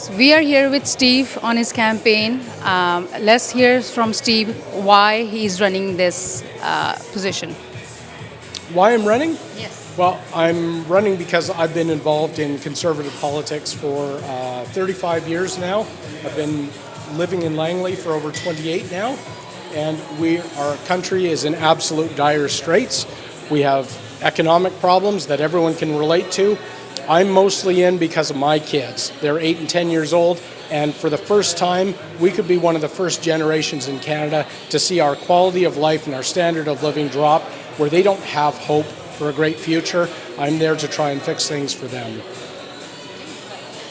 Yes, we are here with Steve on his campaign. Let's hear from Steve why he's running this position. Why I'm running? Yes. Well, I'm running because I've been involved in conservative politics for 35 years now. I've been living in Langley for over 28 now, and our country is in absolute dire straits. We have economic problems that everyone can relate to. I'm mostly in because of my kids. They're 8 and 10 years old, and for the first time, we could be one of the first generations in Canada to see our quality of life and our standard of living drop where they don't have hope for a great future. I'm there to try and fix things for them.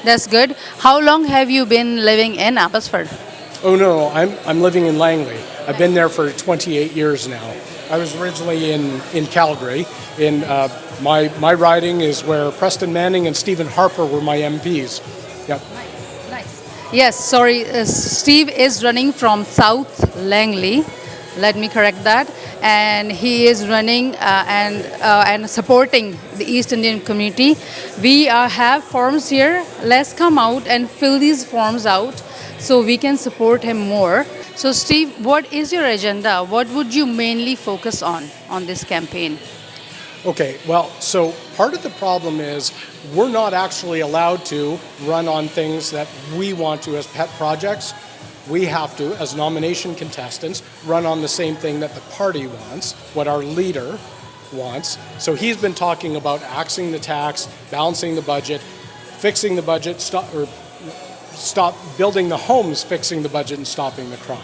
That's good. How long have you been living in Abbotsford? Oh no, I'm living in Langley. I've been there for 28 years now. I was originally in Calgary. My riding is where Preston Manning and Stephen Harper were my MPs. Yep. Nice. Yes, sorry, Steve is running from South Langley. Let me correct that. And he is running and supporting the East Indian community. We have forms here. Let's come out and fill these forms out so we can support him more. So Steve, what is your agenda? What would you mainly focus on this campaign? Okay, well, so part of the problem is we're not actually allowed to run on things that we want to as pet projects. We have to, as nomination contestants, run on the same thing that the party wants, what our leader wants. So he's been talking about axing the tax, balancing the budget, fixing the budget, stop building the homes, fixing the budget, and stopping the crime.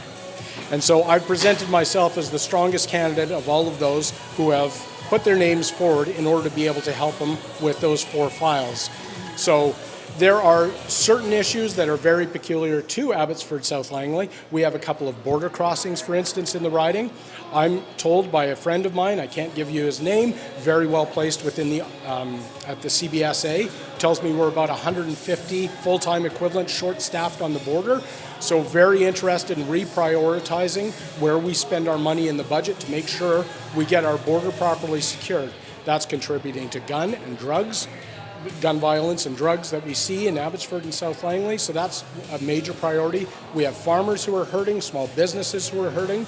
And so I've presented myself as the strongest candidate of all of those who have put their names forward in order to be able to help them with those 4 files. So there are certain issues that are very peculiar to Abbotsford South Langley. We have a couple of border crossings, for instance, in the riding. I'm told by a friend of mine, I can't give you his name, very well placed within at the CBSA, tells me we're about 150 full-time equivalent short-staffed on the border. So very interested in reprioritizing where we spend our money in the budget to make sure we get our border properly secured. That's contributing to gun violence and drugs that we see in Abbotsford and South Langley, so that's a major priority. We have farmers who are hurting, small businesses who are hurting.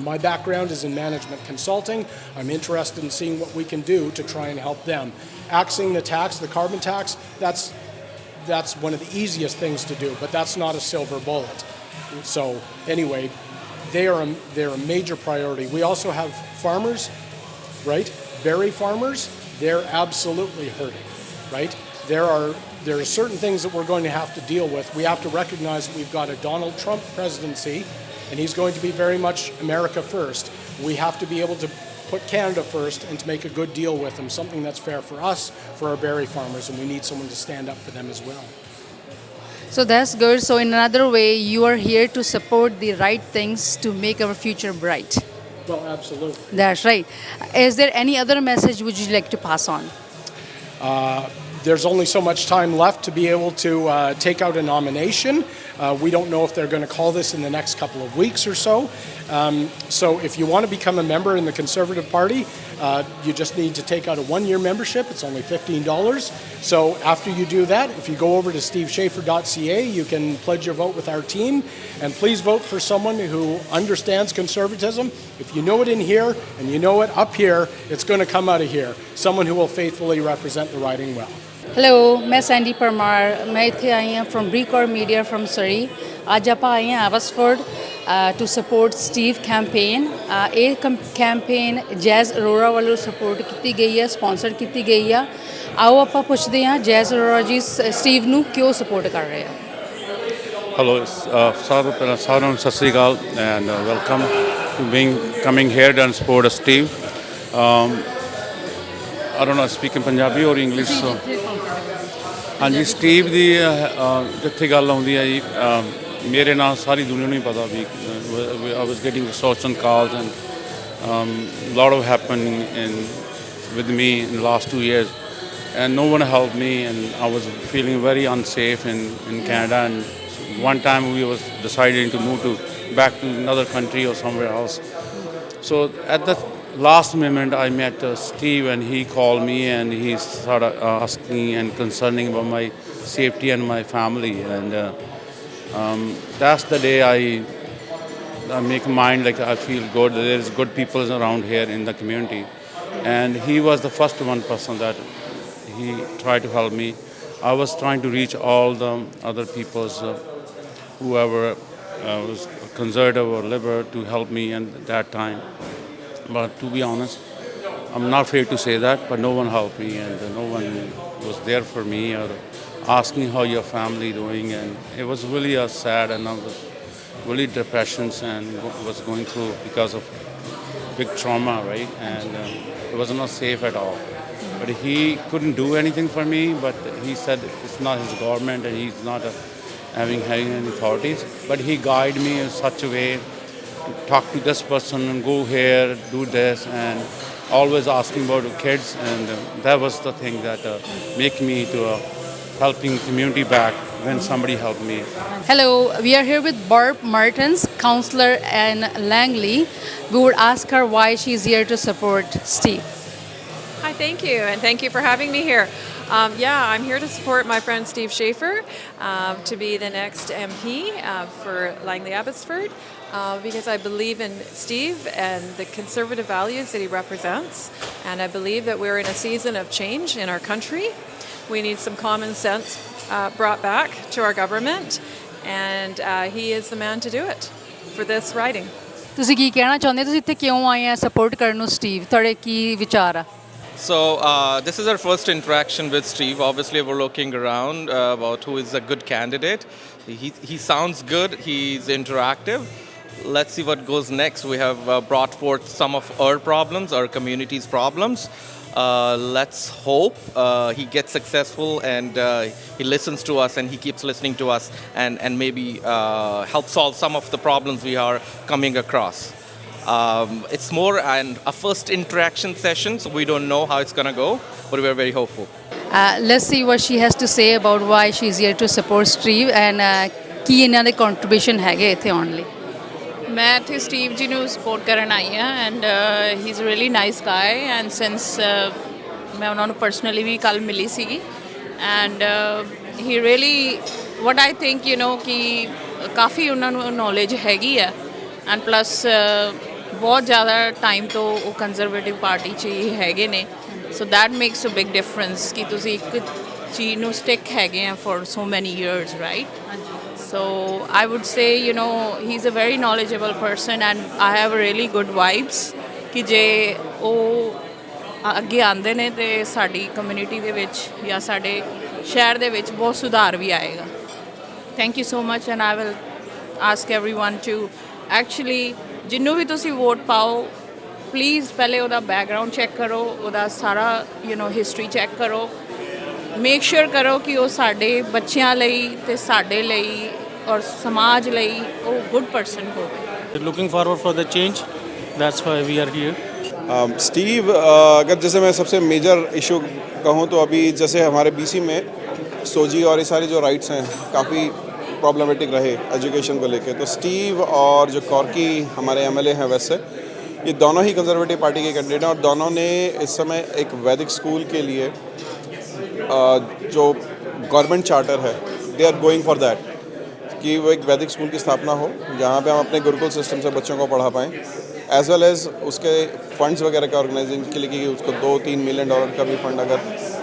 My background is in management consulting. I'm interested in seeing what we can do to try and help them. Axing the tax, the carbon tax, that's one of the easiest things to do, but that's not a silver bullet. So anyway, they're a major priority. We also have farmers, right? Berry farmers, they're absolutely hurting. Right? There are certain things that we're going to have to deal with. We have to recognize that we've got a Donald Trump presidency, and he's going to be very much America first. We have to be able to put Canada first and to make a good deal with them, something that's fair for us, for our berry farmers, and we need someone to stand up for them as well. So that's good. So in another way, you are here to support the right things to make our future bright. Well, absolutely. That's right. Is there any other message would you like to pass on? There's only so much time left to be able to take out a nomination. We don't know if they're going to call this in the next couple of weeks or so. So if you want to become a member in the Conservative Party, you just need to take out a 1-year membership. It's only $15. So after you do that, if you go over to steveschafer.ca, you can pledge your vote with our team. And please vote for someone who understands conservatism. If you know it in here and you know it up here, it's going to come out of here. Someone who will faithfully represent the riding well. Hello ਮੈਂ Sandy Parmar ਮੈਂ ਇੱਥੇ ਆਈ ਹਾਂ from ਬ੍ਰੀਕੌਰ media from Surrey ਅੱਜ ਆਪਾਂ ਆਏ ਹਾਂ Abbotsford to support Steve campaign ਇਹ ਕੈਂਪੇਨ ਜੈਜ਼ ਅਰੋੜਾ ਵੱਲੋਂ ਸਪੋਰਟ ਕੀਤੀ ਗਈ ਹੈ ਸਪਾਂਸਰ ਕੀਤੀ ਗਈ ਆ ਆਓ ਆਪਾਂ ਪੁੱਛਦੇ ਹਾਂ ਜੈਜ਼ ਅਰੋੜਾ ਜੀ ਸਟੀਵ ਨੂੰ ਕਿਉਂ ਸਪੋਰਟ ਕਰ ਰਹੇ ਆ Hello, Saram Sasrikal, and welcome to coming here and support Steve. I don't know, speaking Punjabi or English. So. ਹਾਂਜੀ ਸਟੀਵ ਦੀ ਜਿੱਥੇ ਗੱਲ ਆਉਂਦੀ ਹੈ ਜੀ ਮੇਰੇ ਨਾਲ ਸਾਰੀ ਦੁਨੀਆ ਨੂੰ ਹੀ ਪਤਾ ਵੀ I was getting extortion calls and lot of happening with me in the last 2 years and no one helped me and I was feeling very unsafe in Canada and one time we was deciding to move back to another country or somewhere else. So at the last moment I met Steve and he called me and he started asking and concerning about my safety and my family. And that's the day I make mind like I feel good. There's good people around here in the community, and he was the first one person that he tried to help me. I was trying to reach all the other people's whoever was conservative or liberal to help me at that time. But to be honest, I'm not afraid to say that, but no one helped me and no one was there for me or asking how your family doing. And it was really a sad and I was really depressions and was going through because of big trauma, right? And it was not safe at all. But he couldn't do anything for me, but he said it's not his government and he's not having any authorities. But he guided me in such a way to talk to this person and go here, do this, and always asking about the kids. And that was the thing that make me to helping community back when somebody helped me. Hello, we are here with Barb Martins, counselor in Langley. We would ask her why she's here to support Steve. Hi, thank you, and thank you for having me here. I'm here to support my friend Steve Schafer to be the next MP for Langley Abbotsford because I believe in Steve and the conservative values that he represents, and I believe that we're in a season of change in our country. We need some common sense brought back to our government, and he is the man to do it for this riding. ਤੁਸੀਂ ਕੀ ਕਹਿਣਾ ਚਾਹੁੰਦੇ ਤੁਸੀਂ ਇੱਥੇ ਕਿਉਂ ਆਏ ਆ support ਕਰਨ ਨੂੰ ਸਟੀਵ ਤੁਹਾਡੇ ਕੀ ਵਿਚਾਰ ਆ So this is our first interaction with Steve. Obviously, we're looking around about who is a good candidate. He sounds good. He's interactive. Let's see what goes next. We have brought forth some of our problems, our community's problems. Let's hope he gets successful and he listens to us and he keeps listening to us and maybe help solve some of the problems we are coming across. It's more a first interaction session, so we don't know how it's going to go, but we're very hopeful. Let's see what she has to say about why she's here to support Steve and ਕੀ ਇਹਨਾਂ ਦੇ contribution ਹੈਗੇ ਇੱਥੇ ਆਉਣ ਲਈ ਮੈਂ ਇੱਥੇ Steve ਜੀ ਨੂੰ ਸਪੋਰਟ ਕਰਨ ਆਈ ਹਾਂ and he is really nice ਗਾਈ ਐਂਡ ਸਿੰਸ ਮੈਂ ਉਹਨਾਂ ਨੂੰ ਪਰਸਨਲੀ ਵੀ ਕੱਲ੍ਹ ਮਿਲੀ ਸੀਗੀ and he really what I think ਕਿ ਕਾਫੀ ਉਹਨਾਂ ਨੂੰ ਨੌਲੇਜ ਹੈਗੀ ਆ ਐਂਡ ਪਲੱਸ ਬਹੁਤ ਜ਼ਿਆਦਾ ਟਾਈਮ ਤੋਂ ਉਹ ਕੰਜ਼ਰਵੇਟਿਵ ਪਾਰਟੀ 'ਚ ਹੀ ਹੈਗੇ ਨੇ so that makes a big difference ਕਿ ਤੁਸੀਂ ਇੱਕ ਚੀਜ਼ ਨੂੰ ਸਟਿਕ ਹੈਗੇ ਆ ਫॉर ਸੋ ਮੈਨੀ years right So I would say, he's a very knowledgeable person and I have really good vibes ਕਿ ਜੇ ਉਹ ਅੱਗੇ ਆਉਂਦੇ ਨੇ ਤੇ ਸਾਡੀ ਕਮਿਊਨਿਟੀ ਦੇ ਵਿੱਚ ਜਾਂ ਸਾਡੇ ਸ਼ਹਿਰ ਦੇ ਵਿੱਚ ਬਹੁਤ ਸੁਧਾਰ ਵੀ ਆਏਗਾ thank you so much and I will ask everyone to actually ਜਿਹਨੂੰ ਵੀ ਤੁਸੀਂ ਵੋਟ ਪਾਓ ਪਲੀਜ਼ ਪਹਿਲੇ ਉਹਦਾ ਬੈਕਗਰਾਊਂਡ ਚੈੱਕ ਕਰੋ ਉਹਦਾ ਸਾਰਾ ਹਿਸਟਰੀ ਚੈੱਕ ਕਰੋ ਮੇਕ ਸ਼ੋਰ ਕਰੋ ਕਿ ਉਹ ਸਾਡੇ ਬੱਚਿਆਂ ਲਈ ਤੇ ਸਾਡੇ ਲਈ ਔਰ ਸਮਾਜ ਲਈ ਉਹ ਗੁੱਡ ਪਰਸਨ ਹੋਵੇ looking forward for the change that's why we are here Steve अगर जैसे मैं सबसे मेजर इशू कहूँ तो अभी जैसे हमारे बीसी में सोजी और ये सारे जो राइट्स हैं काफ़ी प्रॉब्लमेटिक रहे एजुकेशन को लेके तो स्टीव और जो कॉर्की हमारे एमएलए हैं वैसे ये दोनों ही कंजर्वेटिव पार्टी के कैंडिडेट हैं और दोनों ने इस समय एक वैदिक स्कूल के लिए जो गवर्नमेंट चार्टर है they are going for that कि वो एक वैदिक स्कूल की स्थापना हो जहाँ पे हम अपने गुरुकुल सिस्टम से बच्चों को पढ़ा पाएँ एज वेल एज़ उसके फंड्स वगैरह का ऑर्गेनाइजेशन के लिए कि उसको $2-3 मिलियन का भी फंड अगर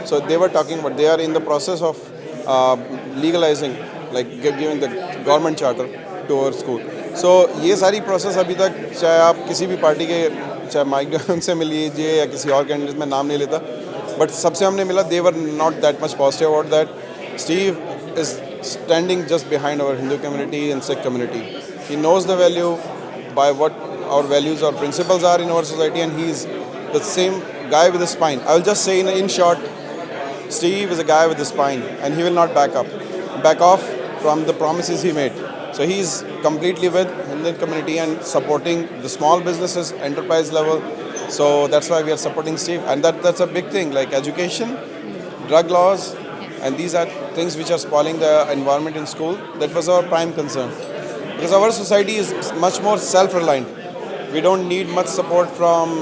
so they were talking but they are in the process of legalising like giving the government charter to our school so ये सारी प्रोसेस अभी तक चाहे आप किसी भी पार्टी के चाहे माइक से मिल लीजिए या किसी और कैंडिडेट में नाम नहीं लेता बट सबसे हमने मिला they were not that much positive about that Steve is standing just behind our Hindu community and Sikh community. He knows the value by what our values or principles are in our society and he's the same guy with a spine. I will just say in short, Steve is a guy with a spine and he will not back off from the promises he made. So he's completely with Hindu community and supporting the small businesses, enterprise level. So that's why we are supporting Steve and that's a big thing like education, drug laws, and these are things which are spoiling the environment in school. That was our prime concern because our society is much more self-reliant. We don't need much support from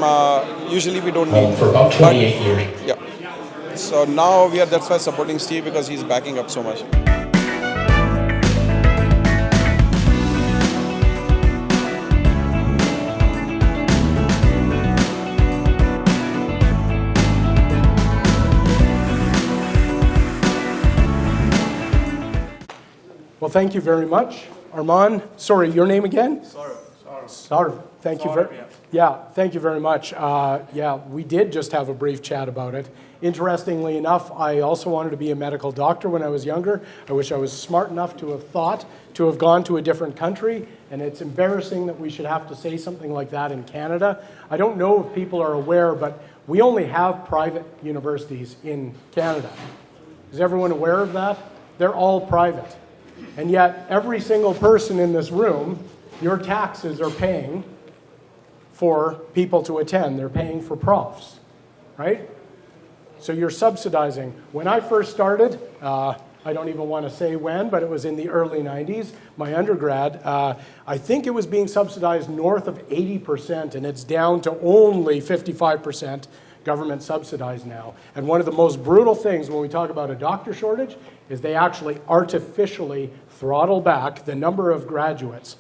usually we don't need for about 28 years. Yeah, So now that's why supporting Steve, because he's backing up so much. Well, thank you very much. Armand, sorry, your name again? Sarv. Thank you very thank you very much. We did just have a brief chat about it. Interestingly enough, I also wanted to be a medical doctor when I was younger. I wish I was smart enough to have thought to have gone to a different country, and it's embarrassing that we should have to say something like that in Canada. I don't know if people are aware, but we only have private universities in Canada. Is everyone aware of that? They're all private. And yet, every single person in this room, your taxes are paying for people to attend. They're paying for profs, right? So you're subsidizing. When I first started, I don't even want to say when, but it was in the early 90s, my undergrad, I think it was being subsidized north of 80%, and it's down to only 55% government subsidized now. And one of the most brutal things when we talk about a doctor shortage is they actually artificially throttle back the number of graduates,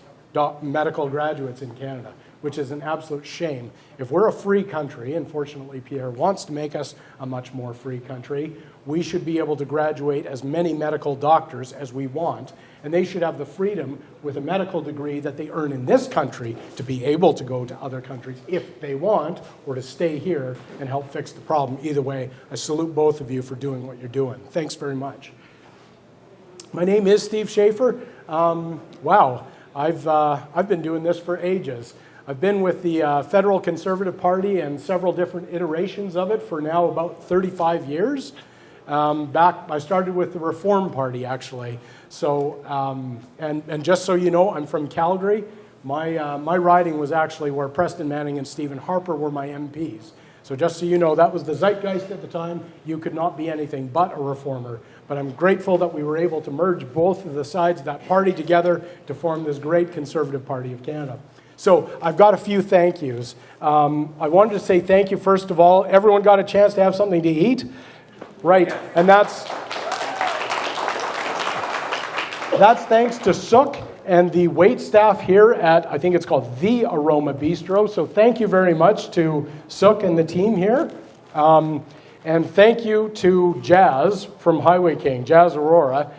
medical graduates in Canada, which is an absolute shame. If we're a free country, and fortunately Pierre wants to make us a much more free country, we should be able to graduate as many medical doctors as we want, and they should have the freedom with a medical degree that they earn in this country to be able to go to other countries if they want, or to stay here and help fix the problem. Either way, I salute both of you for doing what you're doing. Thanks very much. My name is Steve Schafer. Wow, I've been doing this for ages. I've been with the Federal Conservative Party and several different iterations of it for now about 35 years. I started with the Reform Party, actually. So, and just so you know, I'm from Calgary. My riding was actually where Preston Manning and Stephen Harper were my MPs. So just so you know, that was the zeitgeist at the time. You could not be anything but a reformer. But I'm grateful that we were able to merge both of the sides of that party together to form this great Conservative Party of Canada. So I've got a few thank yous. I wanted to say thank you, first of all. Everyone got a chance to have something to eat? Right, and that's thanks to Sook and the wait staff here at, I think it's called The Aroma Bistro. So thank you very much to Sook and the team here. And thank you to Jazz from Highway King, Jazz Aurora.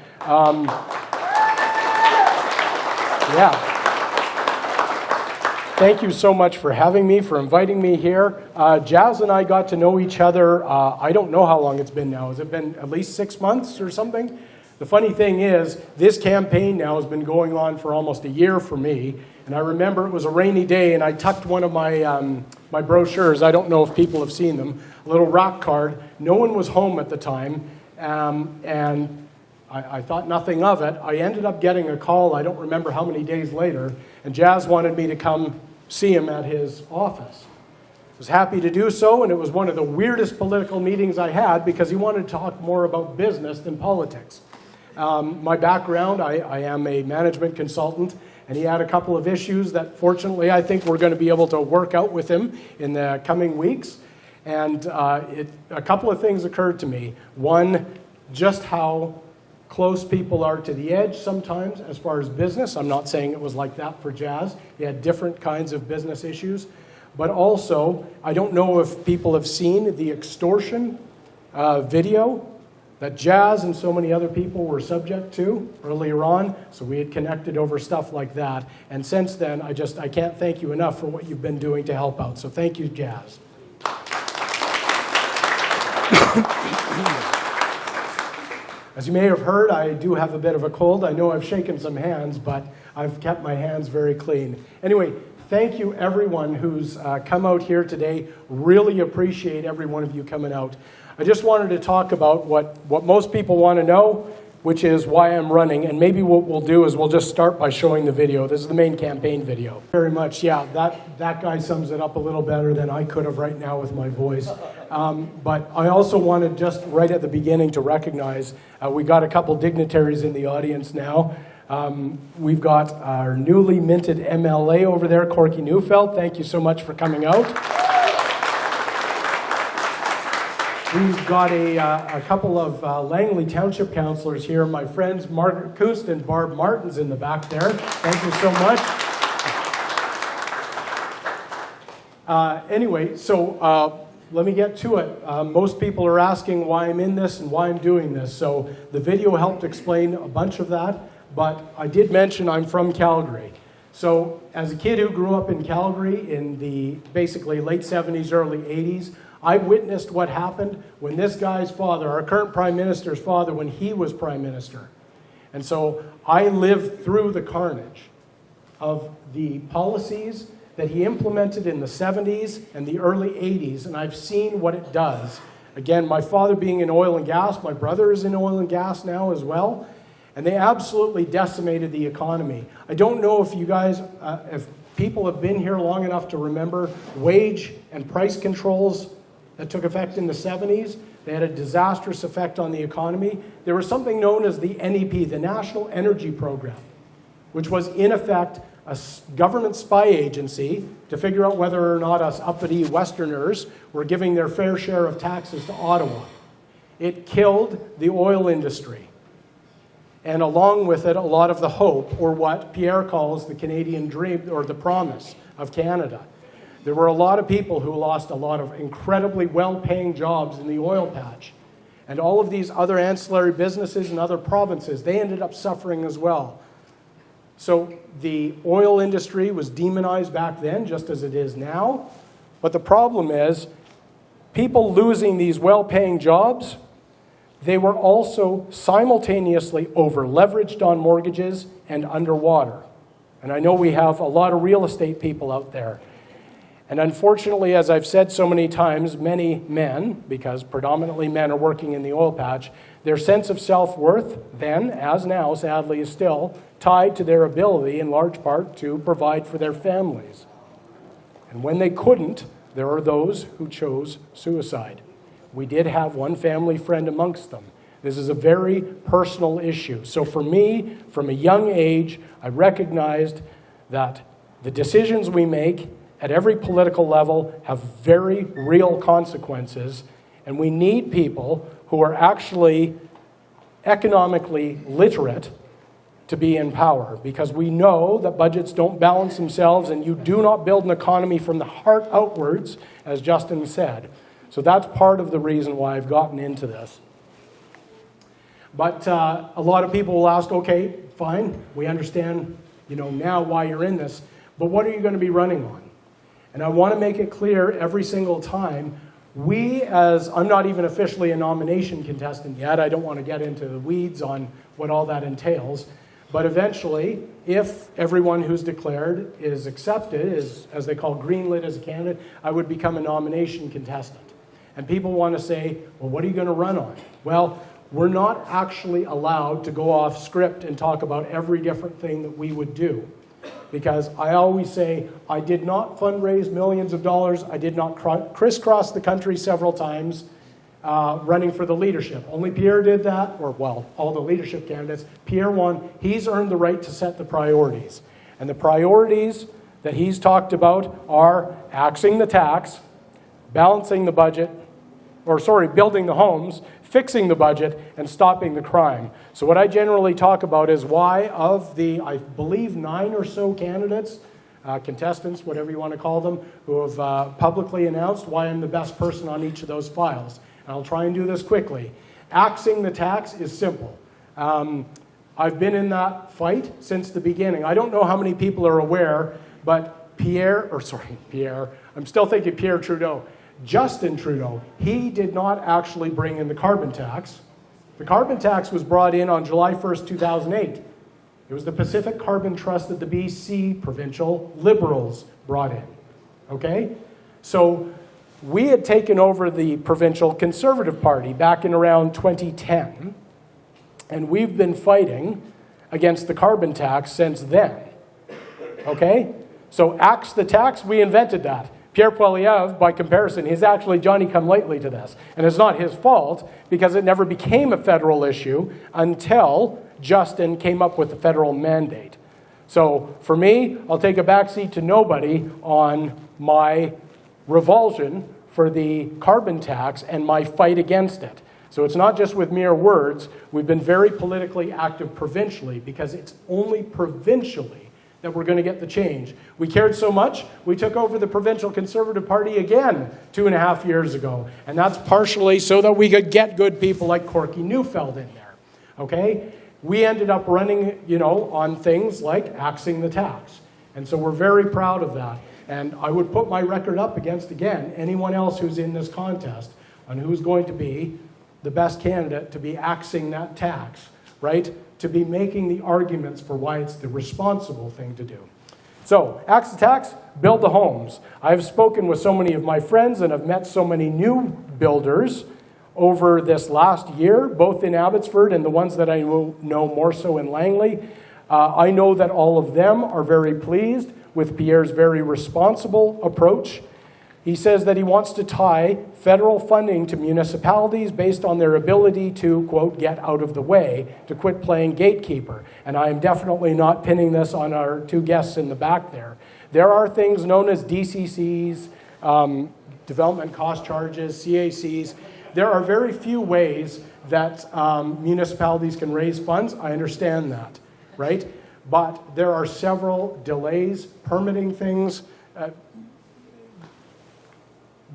Thank you so much for having me, for inviting me here. Jazz and I got to know each other, I don't know how long it's been now. Has it been at least 6 months or something? The funny thing is, this campaign now has been going on for almost a year for me. And I remember it was a rainy day and I tucked one of my my brochures, I don't know if people have seen them, a little rock card. No one was home at the time, and I thought nothing of it. I ended up getting a call, I don't remember how many days later, and Jazz wanted me to come see him at his office. I was happy to do so, and it was one of the weirdest political meetings I had because he wanted to talk more about business than politics. My background, I am a management consultant, and he had a couple of issues that fortunately I think we're going to be able to work out with him in the coming weeks. And a couple of things occurred to me. One, just how close people are to the edge sometimes as far as business. I'm not saying it was like that for Jazz. He had different kinds of business issues. But also, I don't know if people have seen the extortion video that Jazz and so many other people were subject to earlier on. So we had connected over stuff like that. And since then, I can't thank you enough for what you've been doing to help out. So thank you, Jazz. As you may have heard, I do have a bit of a cold. I know I've shaken some hands, but I've kept my hands very clean. Anyway, thank you everyone who's come out here today. Really appreciate every one of you coming out. I just wanted to talk about what most people want to know, which is why I'm running. And maybe what we'll do is we'll just start by showing the video. This is the main campaign video. Very much, yeah, that guy sums it up a little better than I could have right now with my voice. But I also wanted just right at the beginning to recognize we got a couple dignitaries in the audience now. We've got our newly minted MLA over there, Corky Neufeld. Thank you so much for coming out. We've got a couple of Langley Township councillors here. My friends Margaret Kunst and Barb Martin's in the back there. Thank you so much. Anyway, so let me get to it. Most people are asking why I'm in this and why I'm doing this. So the video helped explain a bunch of that, but I did mention I'm from Calgary. So as a kid who grew up in Calgary in the basically late 70s, early 80s, I witnessed what happened when this guy's father, our current Prime Minister's father, when he was Prime Minister. And so I lived through the carnage of the policies that he implemented in the 70s and the early 80s, and I've seen what it does. Again, my father being in oil and gas, my brother is in oil and gas now as well, and they absolutely decimated the economy. I don't know if you guys, if people have been here long enough to remember wage and price controls that took effect in the 70s. They had a disastrous effect on the economy. There was something known as the NEP, the National Energy Program, which was in effect a government spy agency to figure out whether or not us uppity Westerners were giving their fair share of taxes to Ottawa. It killed the oil industry. And along with it, a lot of the hope, or what Pierre calls the Canadian dream, or the promise of Canada. There were a lot of people who lost a lot of incredibly well-paying jobs in the oil patch. And all of these other ancillary businesses in other provinces, they ended up suffering as well. So the oil industry was demonized back then, just as it is now. But the problem is, people losing these well-paying jobs, they were also simultaneously over-leveraged on mortgages and underwater. And I know we have a lot of real estate people out there. And unfortunately, as I've said so many times, many men, because predominantly men are working in the oil patch, their sense of self-worth then, as now, sadly, is still tied to their ability, in large part, to provide for their families. And when they couldn't, there are those who chose suicide. We did have one family friend amongst them. This is a very personal issue. So for me, from a young age, I recognized that the decisions we make at every political level have very real consequences, and we need people who are actually economically literate to be in power, because we know that budgets don't balance themselves, and you do not build an economy from the heart outwards, as Justin said. So that's part of the reason why I've gotten into this. But a lot of people will ask, okay, fine, we understand, now why you're in this, but what are you going to be running on? And I want to make it clear every single time, I'm not even officially a nomination contestant yet. I don't want to get into the weeds on what all that entails. But eventually, if everyone who's declared is accepted, as they call greenlit as a candidate, I would become a nomination contestant. And people want to say, well, what are you going to run on? Well, we're not actually allowed to go off script and talk about every different thing that we would do. Because I always say, I did not fundraise millions of dollars. I did not crisscross the country several times running for the leadership. Only Pierre did that, or all the leadership candidates. Pierre won. He's earned the right to set the priorities. And the priorities that he's talked about are axing the tax, balancing the budget, building the homes, fixing the budget, and stopping the crime. So what I generally talk about is why of the, I believe, 9 or so candidates, contestants, whatever you want to call them, who have publicly announced why I'm the best person on each of those files. And I'll try and do this quickly. Axing the tax is simple. I've been in that fight since the beginning. I don't know how many people are aware, but Pierre, I'm still thinking Pierre Trudeau. Justin Trudeau, he did not actually bring in the carbon tax. The carbon tax was brought in on July 1st, 2008. It was the Pacific Carbon Trust that the BC provincial Liberals brought in. Okay? So we had taken over the provincial Conservative Party back in around 2010, and we've been fighting against the carbon tax since then. Okay? So axe the tax, we invented that. Pierre Poilievre, by comparison, he's actually Johnny-come-lately to this. And it's not his fault, because it never became a federal issue until Justin came up with the federal mandate. So for me, I'll take a backseat to nobody on my revulsion for the carbon tax and my fight against it. So it's not just with mere words. We've been very politically active provincially because it's only provincially that we're going to get the change. We cared so much, we took over the Provincial Conservative Party again 2.5 years ago. And that's partially so that we could get good people like Corky Neufeld in there. Okay? We ended up running, on things like axing the tax. And so we're very proud of that. And I would put my record up against, again, anyone else who's in this contest on who's going to be the best candidate to be axing that tax, right? To be making the arguments for why it's the responsible thing to do. So, axe the tax, build the homes. I've spoken with so many of my friends and have met so many new builders over this last year, both in Abbotsford and the ones that I know more so in Langley. I know that all of them are very pleased with Pierre's very responsible approach. He says that he wants to tie federal funding to municipalities based on their ability to, quote, get out of the way, to quit playing gatekeeper. And I am definitely not pinning this on our two guests in the back there. There are things known as DCCs, development cost charges, CACs. There are very few ways that municipalities can raise funds. I understand that, right? But there are several delays, permitting things.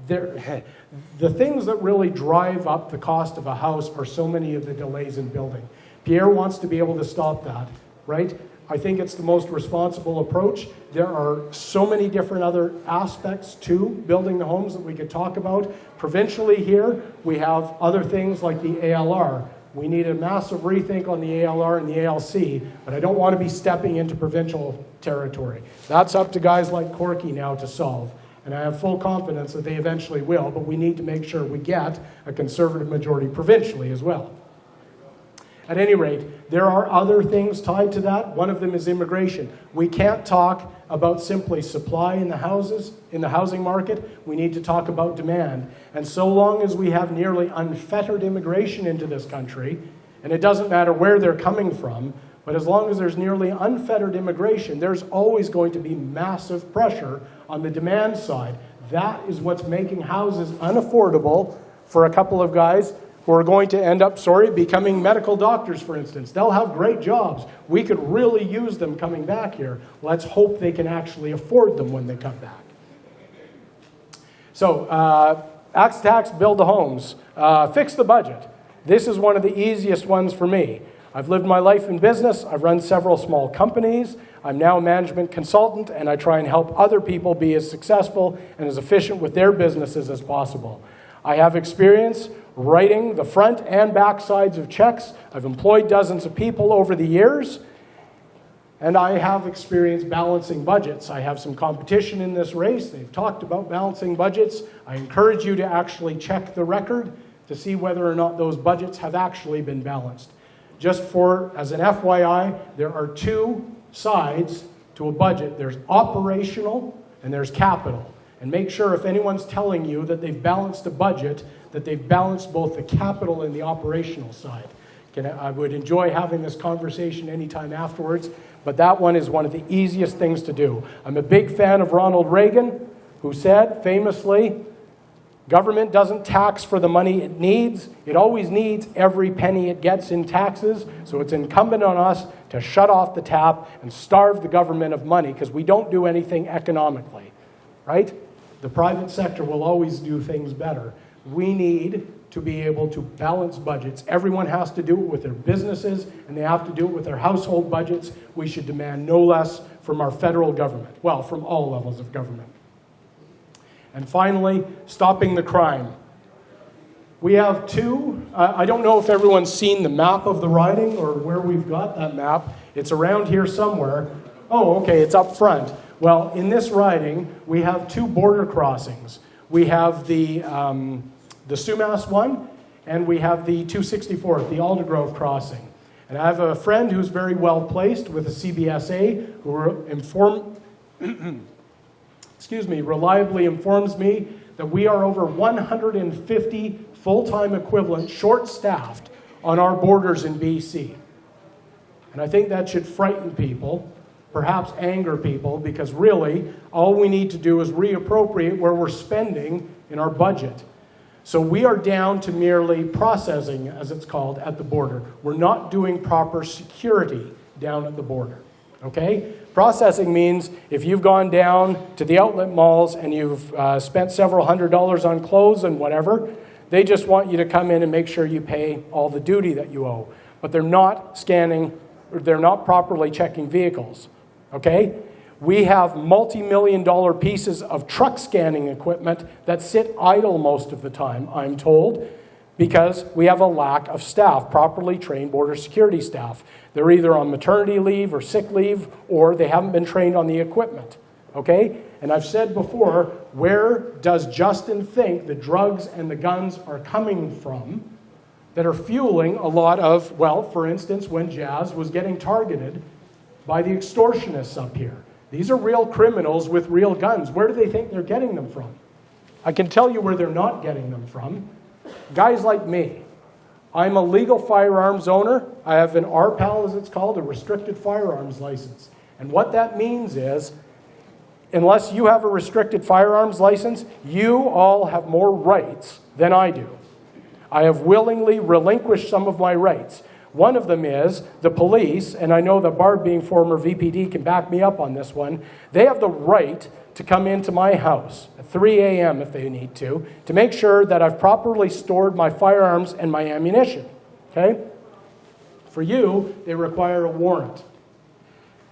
The things that really drive up the cost of a house are so many of the delays in building. Pierre wants to be able to stop that, right? I think it's the most responsible approach. There are so many different other aspects to building the homes that we could talk about. Provincially here, we have other things like the ALR. We need a massive rethink on the ALR and the ALC, but I don't want to be stepping into provincial territory. That's up to guys like Corky now to solve. And I have full confidence that they eventually will, but we need to make sure we get a Conservative majority provincially as well. At any rate, there are other things tied to that. One of them is immigration. We can't talk about simply supply in the housing market. We need to talk about demand. And so long as we have nearly unfettered immigration into this country, and it doesn't matter where they're coming from, but as long as there's nearly unfettered immigration, there's always going to be massive pressure on the demand side. That is what's making houses unaffordable for a couple of guys who are going to end up, becoming medical doctors, for instance. They'll have great jobs. We could really use them coming back here. Let's hope they can actually afford them when they come back. So, axe tax, build the homes, fix the budget. This is one of the easiest ones for me. I've lived my life in business. I've run several small companies. I'm now a management consultant, and I try and help other people be as successful and as efficient with their businesses as possible. I have experience writing the front and back sides of checks. I've employed dozens of people over the years, and I have experience balancing budgets. I have some competition in this race. They've talked about balancing budgets. I encourage you to actually check the record to see whether or not those budgets have actually been balanced. Just as an FYI, there are two sides to a budget. There's operational and there's capital. And make sure if anyone's telling you that they've balanced a budget, that they've balanced both the capital and the operational side. I would enjoy having this conversation anytime afterwards, but that one is one of the easiest things to do. I'm a big fan of Ronald Reagan, who said famously, government doesn't tax for the money it needs. It always needs every penny it gets in taxes. So it's incumbent on us to shut off the tap and starve the government of money because we don't do anything economically, right? The private sector will always do things better. We need to be able to balance budgets. Everyone has to do it with their businesses, and they have to do it with their household budgets. We should demand no less from our federal government. Well, from all levels of government. And finally, stopping the crime. We have two, I don't know if everyone's seen the map of the riding or where we've got that map. It's around here somewhere. Oh, okay, it's up front. Well, in this riding, we have two border crossings. We have the Sumas one, and we have the 264th, the Aldergrove crossing. And I have a friend who's very well placed with a CBSA who reliably informs me that we are over 150 full-time equivalent short-staffed on our borders in BC. And I think that should frighten people, perhaps anger people, because really all we need to do is reappropriate where we're spending in our budget. So we are down to merely processing, as it's called, at the border. We're not doing proper security down at the border, okay? Processing means if you've gone down to the outlet malls and you've spent several $100s on clothes and whatever, they just want you to come in and make sure you pay all the duty that you owe. But they're not scanning, or they're not properly checking vehicles, okay? We have multi-million-dollar pieces of truck scanning equipment that sit idle most of the time, I'm told, because we have a lack of staff, properly trained border security staff. They're either on maternity leave or sick leave, or they haven't been trained on the equipment, okay? And I've said before, where does Justin think the drugs and the guns are coming from that are fueling a lot of, well, for instance, when Jazz was getting targeted by the extortionists up here. These are real criminals with real guns. Where do they think they're getting them from? I can tell you where they're not getting them from. Guys like me. I'm a legal firearms owner. I have an RPAL, as it's called, a restricted firearms license. And what that means is, unless you have a restricted firearms license, you all have more rights than I do. I have willingly relinquished some of my rights. One of them is the police, and I know that Barb, being former VPD, can back me up on this one. They have the right to come into my house at 3 a.m. if they need to make sure that I've properly stored my firearms and my ammunition, okay? For you, they require a warrant.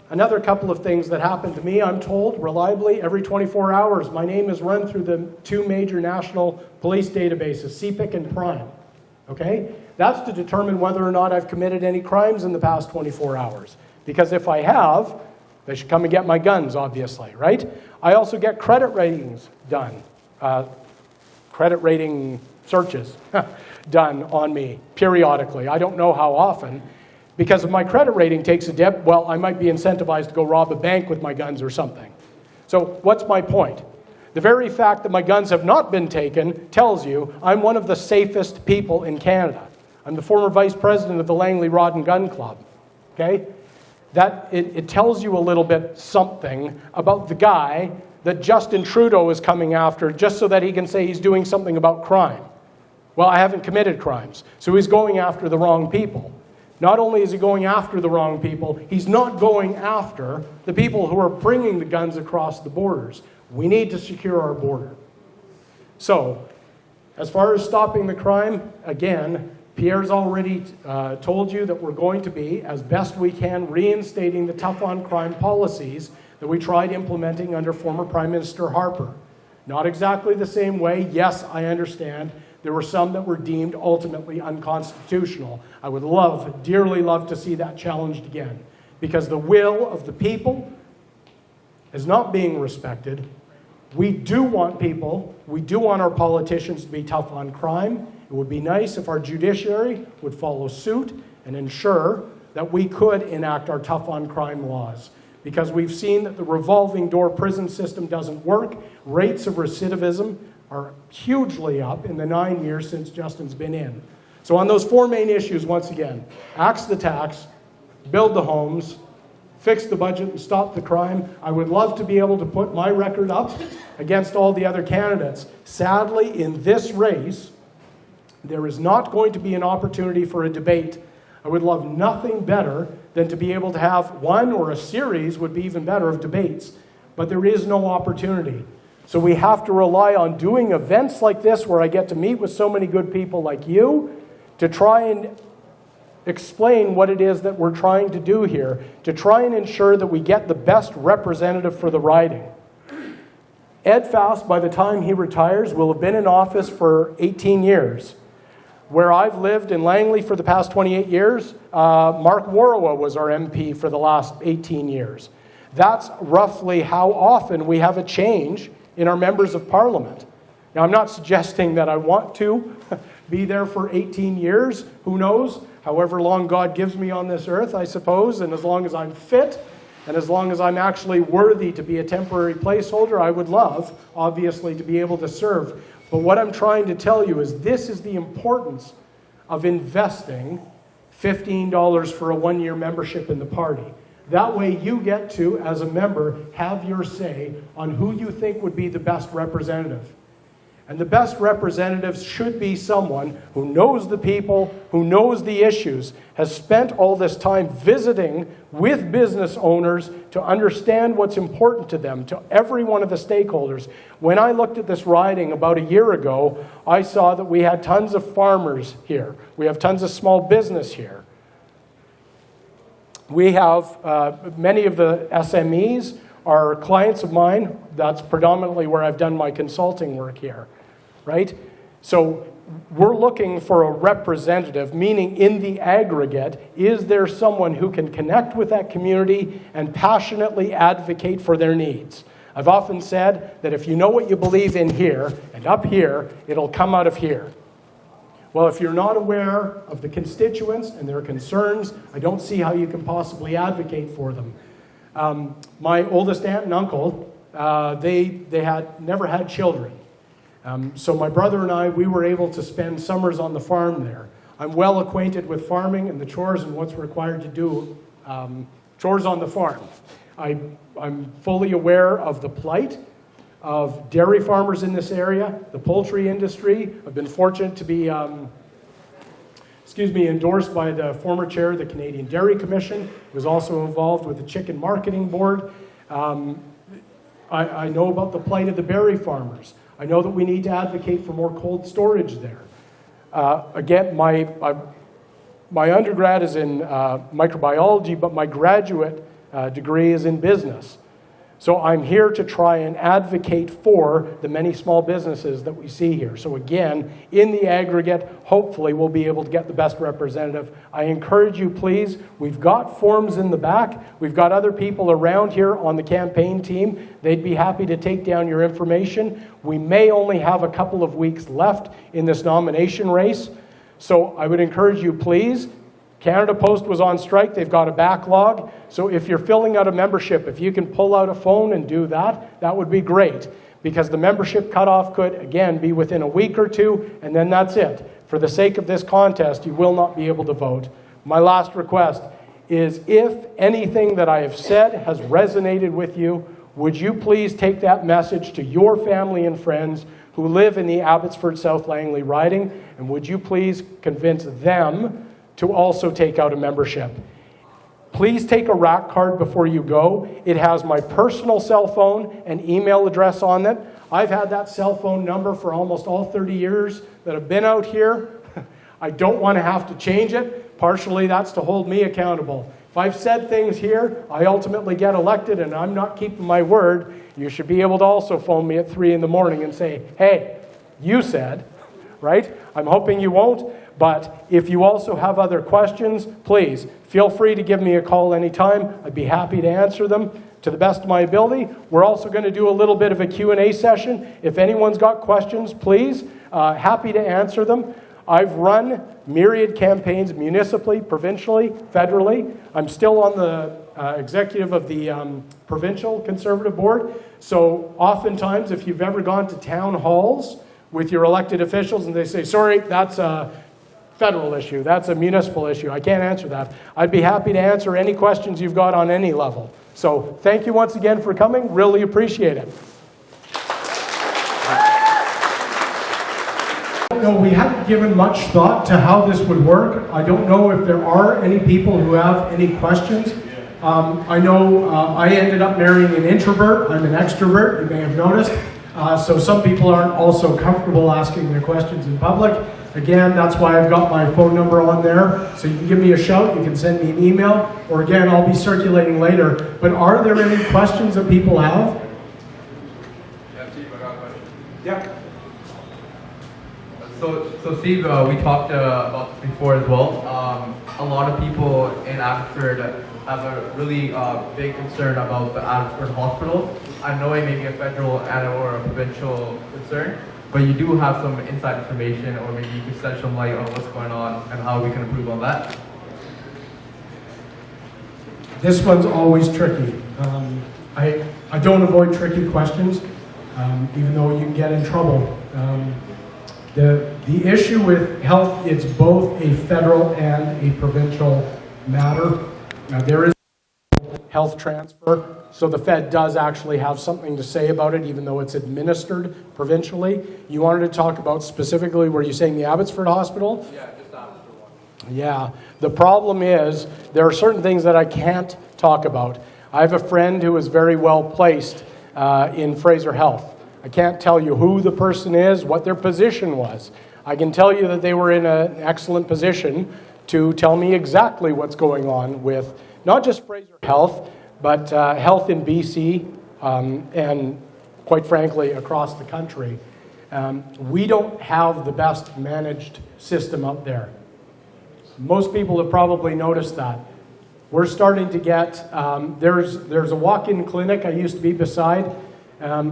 Another couple of things that happen to me, I'm told, reliably, every 24 hours, my name is run through the two major national police databases, CPIC and Prime, okay? That's to determine whether or not I've committed any crimes in the past 24 hours. Because if I have, they should come and get my guns, obviously, right? I also get credit ratings done, credit rating searches done on me periodically. I don't know how often. Because if my credit rating takes a dip, well, I might be incentivized to go rob a bank with my guns or something. So what's my point? The very fact that my guns have not been taken tells you I'm one of the safest people in Canada. I'm the former vice president of the Langley Rod and Gun Club, okay? That it tells you a little bit something about the guy that Justin Trudeau is coming after just so that he can say he's doing something about crime. Well, I haven't committed crimes, so he's going after the wrong people. Not only is he going after the wrong people, he's not going after the people who are bringing the guns across the borders. We need to secure our border. So, as far as stopping the crime, again, Pierre's already told you that we're going to be, as best we can, reinstating the tough-on-crime policies that we tried implementing under former Prime Minister Harper. Not exactly the same way. Yes, I understand. There were some that were deemed ultimately unconstitutional. I would love, dearly love to see that challenged again, because the will of the people is not being respected. We do want people, we do want our politicians to be tough on crime. It would be nice if our judiciary would follow suit and ensure that we could enact our tough on crime laws. Because we've seen that the revolving door prison system doesn't work. Rates of recidivism are hugely up in the 9 years since Justin's been in. So on those four main issues, once again, axe the tax, build the homes, fix the budget and stop the crime. I would love to be able to put my record up against all the other candidates. Sadly, in this race, there is not going to be an opportunity for a debate. I would love nothing better than to be able to have one, or a series would be even better, of debates. But there is no opportunity. So we have to rely on doing events like this where I get to meet with so many good people like you to try and explain what it is that we're trying to do here, to try and ensure that we get the best representative for the riding. Ed Faust, by the time he retires, will have been in office for 18 years. Where I've lived in Langley for the past 28 years, Mark Warrowa was our MP for the last 18 years. That's roughly how often we have a change in our members of parliament. Now, I'm not suggesting that I want to be there for 18 years. Who knows? However long God gives me on this earth, I suppose, and as long as I'm fit, and as long as I'm actually worthy to be a temporary placeholder, I would love, obviously, to be able to serve. But what I'm trying to tell you is this is the importance of investing $15 for a one-year membership in the party. That way you get to, as a member, have your say on who you think would be the best representative. And the best representatives should be someone who knows the people, who knows the issues, has spent all this time visiting with business owners to understand what's important to them, to every one of the stakeholders. When I looked at this riding about a year ago, I saw that we had tons of farmers here. We have tons of small business here. We have many of the SMEs are clients of mine. That's predominantly where I've done my consulting work here, right? So we're looking for a representative, meaning in the aggregate, is there someone who can connect with that community and passionately advocate for their needs? I've often said that if you know what you believe in here and up here, it'll come out of here. Well, if you're not aware of the constituents and their concerns, I don't see how you can possibly advocate for them. My oldest aunt and uncle, they had never had children. So my brother and I, we were able to spend summers on the farm there. I'm well acquainted with farming and the chores and what's required to do chores on the farm. I'm fully aware of the plight of dairy farmers in this area, the poultry industry. I've been fortunate to be endorsed by the former chair of the Canadian Dairy Commission. Was also involved with the Chicken Marketing Board. I know about the plight of the berry farmers. I know that we need to advocate for more cold storage there. Again, my undergrad is in microbiology, but my graduate degree is in business. So I'm here to try and advocate for the many small businesses that we see here. So again, in the aggregate, hopefully we'll be able to get the best representative. I encourage you, please, we've got forms in the back. We've got other people around here on the campaign team. They'd be happy to take down your information. We may only have a couple of weeks left in this nomination race. So I would encourage you, please, Canada Post was on strike. They've got a backlog. So if you're filling out a membership, if you can pull out a phone and do that, that would be great. Because the membership cutoff could, again, be within a week or two, and then that's it. For the sake of this contest, you will not be able to vote. My last request is if anything that I have said has resonated with you, would you please take that message to your family and friends who live in the Abbotsford South Langley riding, and would you please convince them to also take out a membership. Please take a rack card before you go. It has my personal cell phone and email address on it. I've had that cell phone number for almost all 30 years that I've been out here. I don't want to have to change it. Partially, that's to hold me accountable. If I've said things here, I ultimately get elected and I'm not keeping my word, you should be able to also phone me at 3 in the morning and say, hey, you said, right? I'm hoping you won't. But if you also have other questions, please feel free to give me a call anytime. I'd be happy to answer them to the best of my ability. We're also going to do a little bit of a Q&A session. If anyone's got questions, please, happy to answer them. I've run myriad campaigns municipally, provincially, federally. I'm still on the executive of the Provincial Conservative Board. So oftentimes, if you've ever gone to town halls with your elected officials and they say, sorry, that's a federal issue, that's a municipal issue, I can't answer that. I'd be happy to answer any questions you've got on any level. So thank you once again for coming. Really appreciate it. No, we hadn't given much thought to how this would work. I don't know if there are any people who have any questions. I know I ended up marrying an introvert. I'm an extrovert, you may have noticed. So some people aren't also comfortable asking their questions in public. Again, that's why I've got my phone number on there. So you can give me a shout, you can send me an email, or again, I'll be circulating later. But are there any questions that people have? Yeah. So Steve, we talked about this before as well. A lot of people in Abbotsford have a really big concern about the Abbotsford Hospital. I know it may be a federal or a provincial concern, but you do have some inside information, or maybe you could shed some light on what's going on and how we can improve on that. This one's always tricky. I don't avoid tricky questions, even though you can get in trouble. The issue with health is both a federal and a provincial matter. There is health transfer. So the Fed does actually have something to say about it, even though it's administered provincially. You wanted to talk about specifically, were you saying the Abbotsford Hospital? Yeah, just Abbotsford one. Yeah. The problem is there are certain things that I can't talk about. I have a friend who is very well placed in Fraser Health. I can't tell you who the person is, what their position was. I can tell you that they were in an excellent position to tell me exactly what's going on with not just Fraser Health, but health in BC and, quite frankly, across the country. We don't have the best managed system out there. Most people have probably noticed that. We're starting to get, there's a walk-in clinic I used to be beside.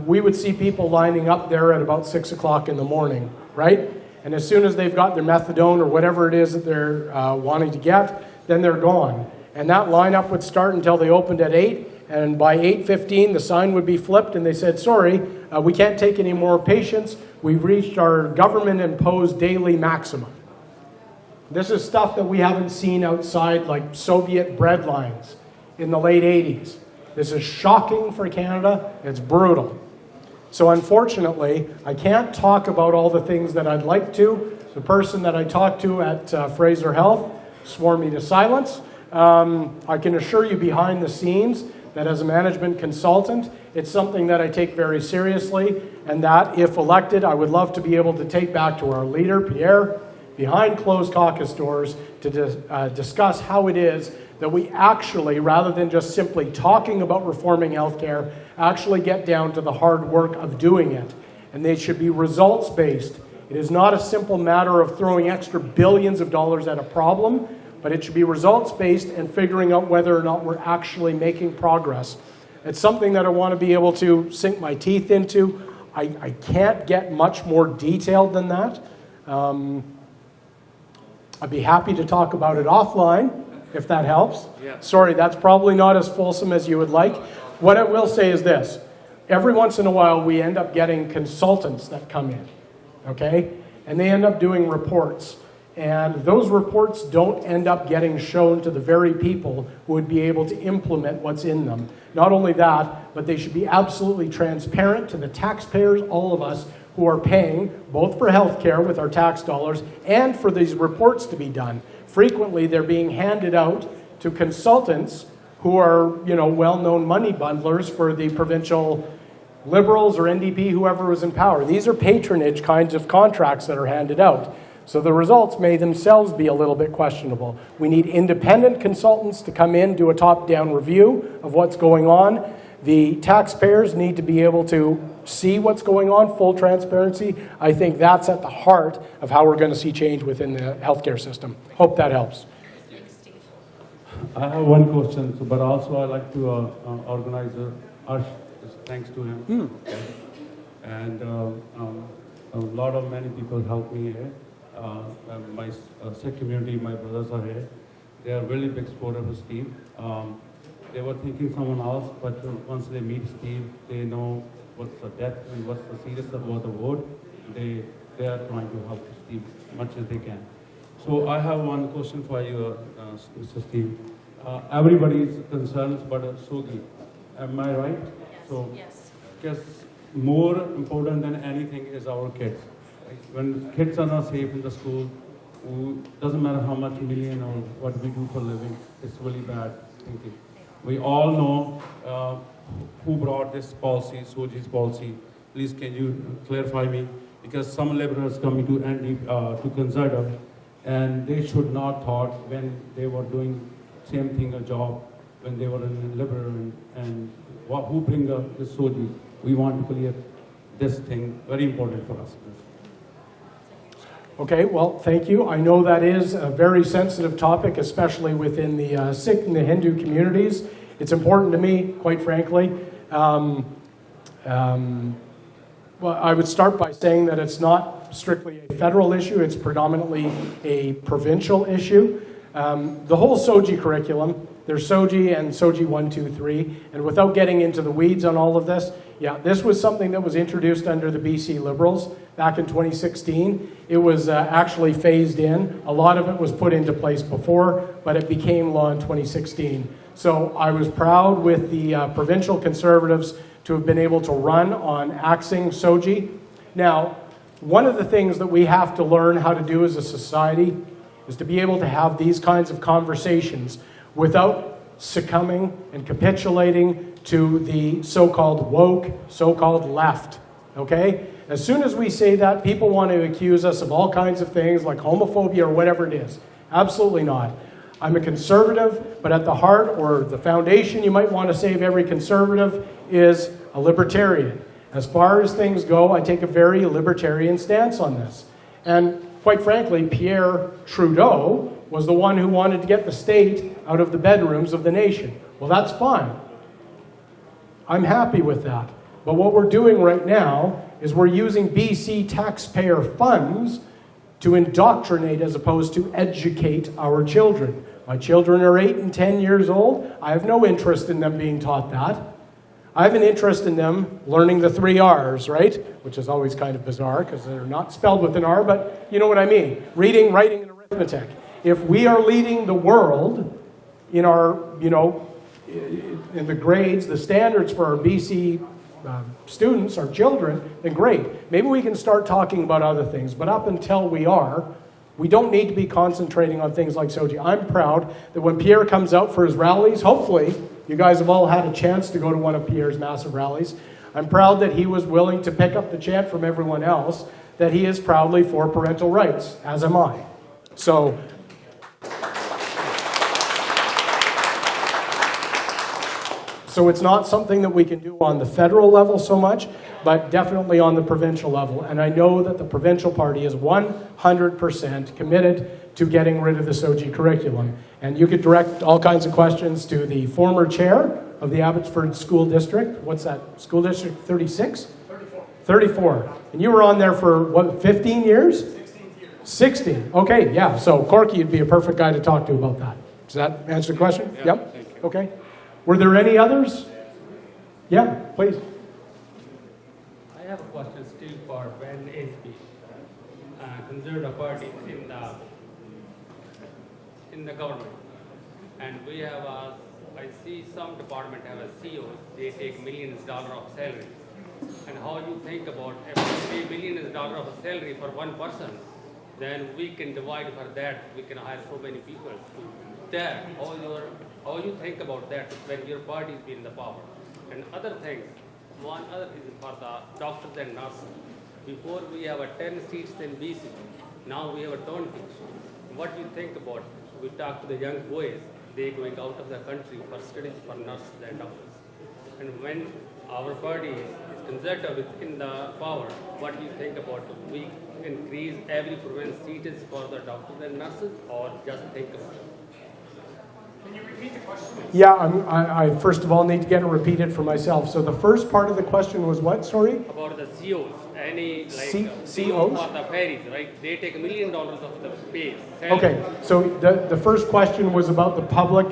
We would see people lining up there at about 6 o'clock in the morning, right? And as soon as they've got their methadone or whatever it is that they're wanting to get, then they're gone. And that lineup would start until they opened at 8, and by 8:15 the sign would be flipped and they said, sorry, we can't take any more patients. We've reached our government-imposed daily maximum. This is stuff that we haven't seen outside like Soviet bread lines in the late 80s. This is shocking for Canada. It's brutal. So unfortunately, I can't talk about all the things that I'd like to. The person that I talked to at Fraser Health swore me to silence. I can assure you behind the scenes that as a management consultant, it's something that I take very seriously, and that if elected, I would love to be able to take back to our leader, Pierre, behind closed caucus doors to discuss how it is that we actually, rather than just simply talking about reforming healthcare, actually get down to the hard work of doing it. And they should be results-based. It is not a simple matter of throwing extra billions of dollars at a problem, but it should be results-based and figuring out whether or not we're actually making progress. It's something that I want to be able to sink my teeth into. I can't get much more detailed than that. I'd be happy to talk about it offline, if that helps. Yeah. Sorry, that's probably not as fulsome as you would like. What I will say is this. Every once in a while, we end up getting consultants that come in, okay? And they end up doing reports. And those reports don't end up getting shown to the very people who would be able to implement what's in them. Not only that, but they should be absolutely transparent to the taxpayers, all of us, who are paying both for healthcare with our tax dollars and for these reports to be done. Frequently, they're being handed out to consultants who are, well-known money bundlers for the provincial Liberals or NDP, whoever was in power. These are patronage kinds of contracts that are handed out. So the results may themselves be a little bit questionable. We need independent consultants to come in, do a top-down review of what's going on. The taxpayers need to be able to see what's going on, full transparency. I think that's at the heart of how we're going to see change within the healthcare system. Hope that helps. I have one question, but also I'd like to organizer Ash, thanks to him. And a lot of many people helped me here. My Sikh community, my brothers are here. They are really big supporters of Steve. They were thinking someone else, but once they meet Steve, they know what's the depth and what's the seriousness about the word. They are trying to help Steve as much as they can. So I have one question for you, Mr. Steve. Everybody's concerns about Sogi. Am I right? Yes. So, yes. Because more important than anything is our kids. When kids are not safe in the school, doesn't matter how much million or what we do for a living, it's really bad thinking. We all know who brought this policy, Soji's policy. Please can you clarify me? Because some laborers coming to ND, to consider, and they should not thought when they were doing same thing, a job, when they were in labor and who bring the Soji. We want to clear this thing, very important for us. Okay, well, thank you. I know that is a very sensitive topic, especially within the Sikh and the Hindu communities. It's important to me, quite frankly. Well, I would start by saying that it's not strictly a federal issue. It's predominantly a provincial issue. The whole SOGI curriculum, there's SOGI and SOGI 1, 2, 3. And without getting into the weeds on all of this, yeah, this was something that was introduced under the BC Liberals back in 2016. It was actually phased in. A lot of it was put into place before, but it became law in 2016. So I was proud with the provincial Conservatives to have been able to run on axing SOGI. Now, one of the things that we have to learn how to do as a society is to be able to have these kinds of conversations without succumbing and capitulating to the so-called woke, so-called left, okay? As soon as we say that, people want to accuse us of all kinds of things like homophobia or whatever it is. Absolutely not. I'm a conservative, but at the heart or the foundation, you might want to say, of every conservative is a libertarian. As far as things go, I take a very libertarian stance on this. And quite frankly, Pierre Trudeau was the one who wanted to get the state out of the bedrooms of the nation. Well, that's fine. I'm happy with that. But what we're doing right now is we're using BC taxpayer funds to indoctrinate as opposed to educate our children. My children are 8 and 10 years old. I have no interest in them being taught that. I have an interest in them learning the 3 R's, right? Which is always kind of bizarre because they're not spelled with an R, but you know what I mean. Reading, writing, and arithmetic. If we are leading the world in our, in the grades, the standards for our BC students, our children, then great. Maybe we can start talking about other things, but up until we don't need to be concentrating on things like SOGI. I'm proud that when Pierre comes out for his rallies, hopefully you guys have all had a chance to go to one of Pierre's massive rallies. I'm proud that he was willing to pick up the chant from everyone else that he is proudly for parental rights, as am I. So it's not something that we can do on the federal level so much, but definitely on the provincial level. And I know that the provincial party is 100% committed to getting rid of the SOGI curriculum. And you could direct all kinds of questions to the former chair of the Abbotsford School District. What's that? School District 36? 34. And you were on there for, what, 15 years? 16 years. 16. Okay, yeah. So Corky would be a perfect guy to talk to about that. Does that answer the question? Yeah, yep. thank you. Okay. Were there any others? Yeah, please. I have a question still for when SB Conservative Party in the government, and we have I see some department have a CEOs, they take millions of dollars of salary, and how you think about if we pay millions of dollars of salary for one person, then we can divide for that, we can hire so many people to that. How you think about that when your party is in the power? And other things, one other reason for the doctors and nurses. Before we have 10 seats in BC, now we have 20. What do you think about? We talk to the young boys, they going out of the country for studies for nurses and doctors. And when our party is conservative in the power, what do you think about? We increase every province seats for the doctors and nurses, or just think about it? Can you repeat the question? Yeah, I first of all need to get it repeated for myself. So the first part of the question was what, sorry? About the CEOs, any like CEOs? for the ferries, right? They take $1 million of the pay. Okay, so the first question was about the public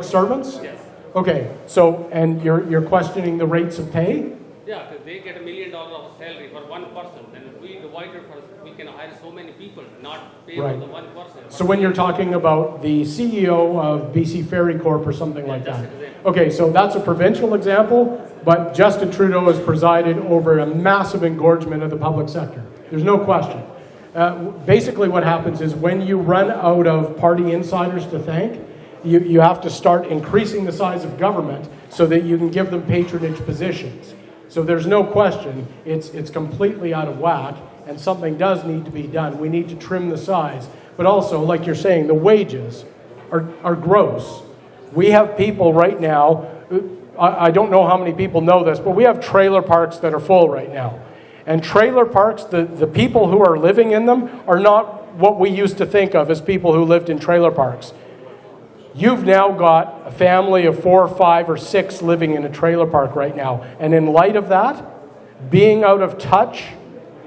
servants? Yes. Okay, so, and you're questioning the rates of pay? Yeah, because they get $1 million of salary for one person, then we divide it for, we can hire so many people, not pay Right. for the one person. So when you're talking about the CEO of BC Ferry Corp or something like that. Okay, so that's a provincial example, but Justin Trudeau has presided over a massive engorgement of the public sector. There's no question. Basically what happens is when you run out of party insiders to thank, you have to start increasing the size of government so that you can give them patronage positions. So there's no question, it's completely out of whack, and something does need to be done. We need to trim the size. But also, like you're saying, the wages are gross. We have people right now, I don't know how many people know this, but we have trailer parks that are full right now. And trailer parks, the people who are living in them are not what we used to think of as people who lived in trailer parks. You've now got a family of 4, 5, or 6 living in a trailer park right now. And in light of that, being out of touch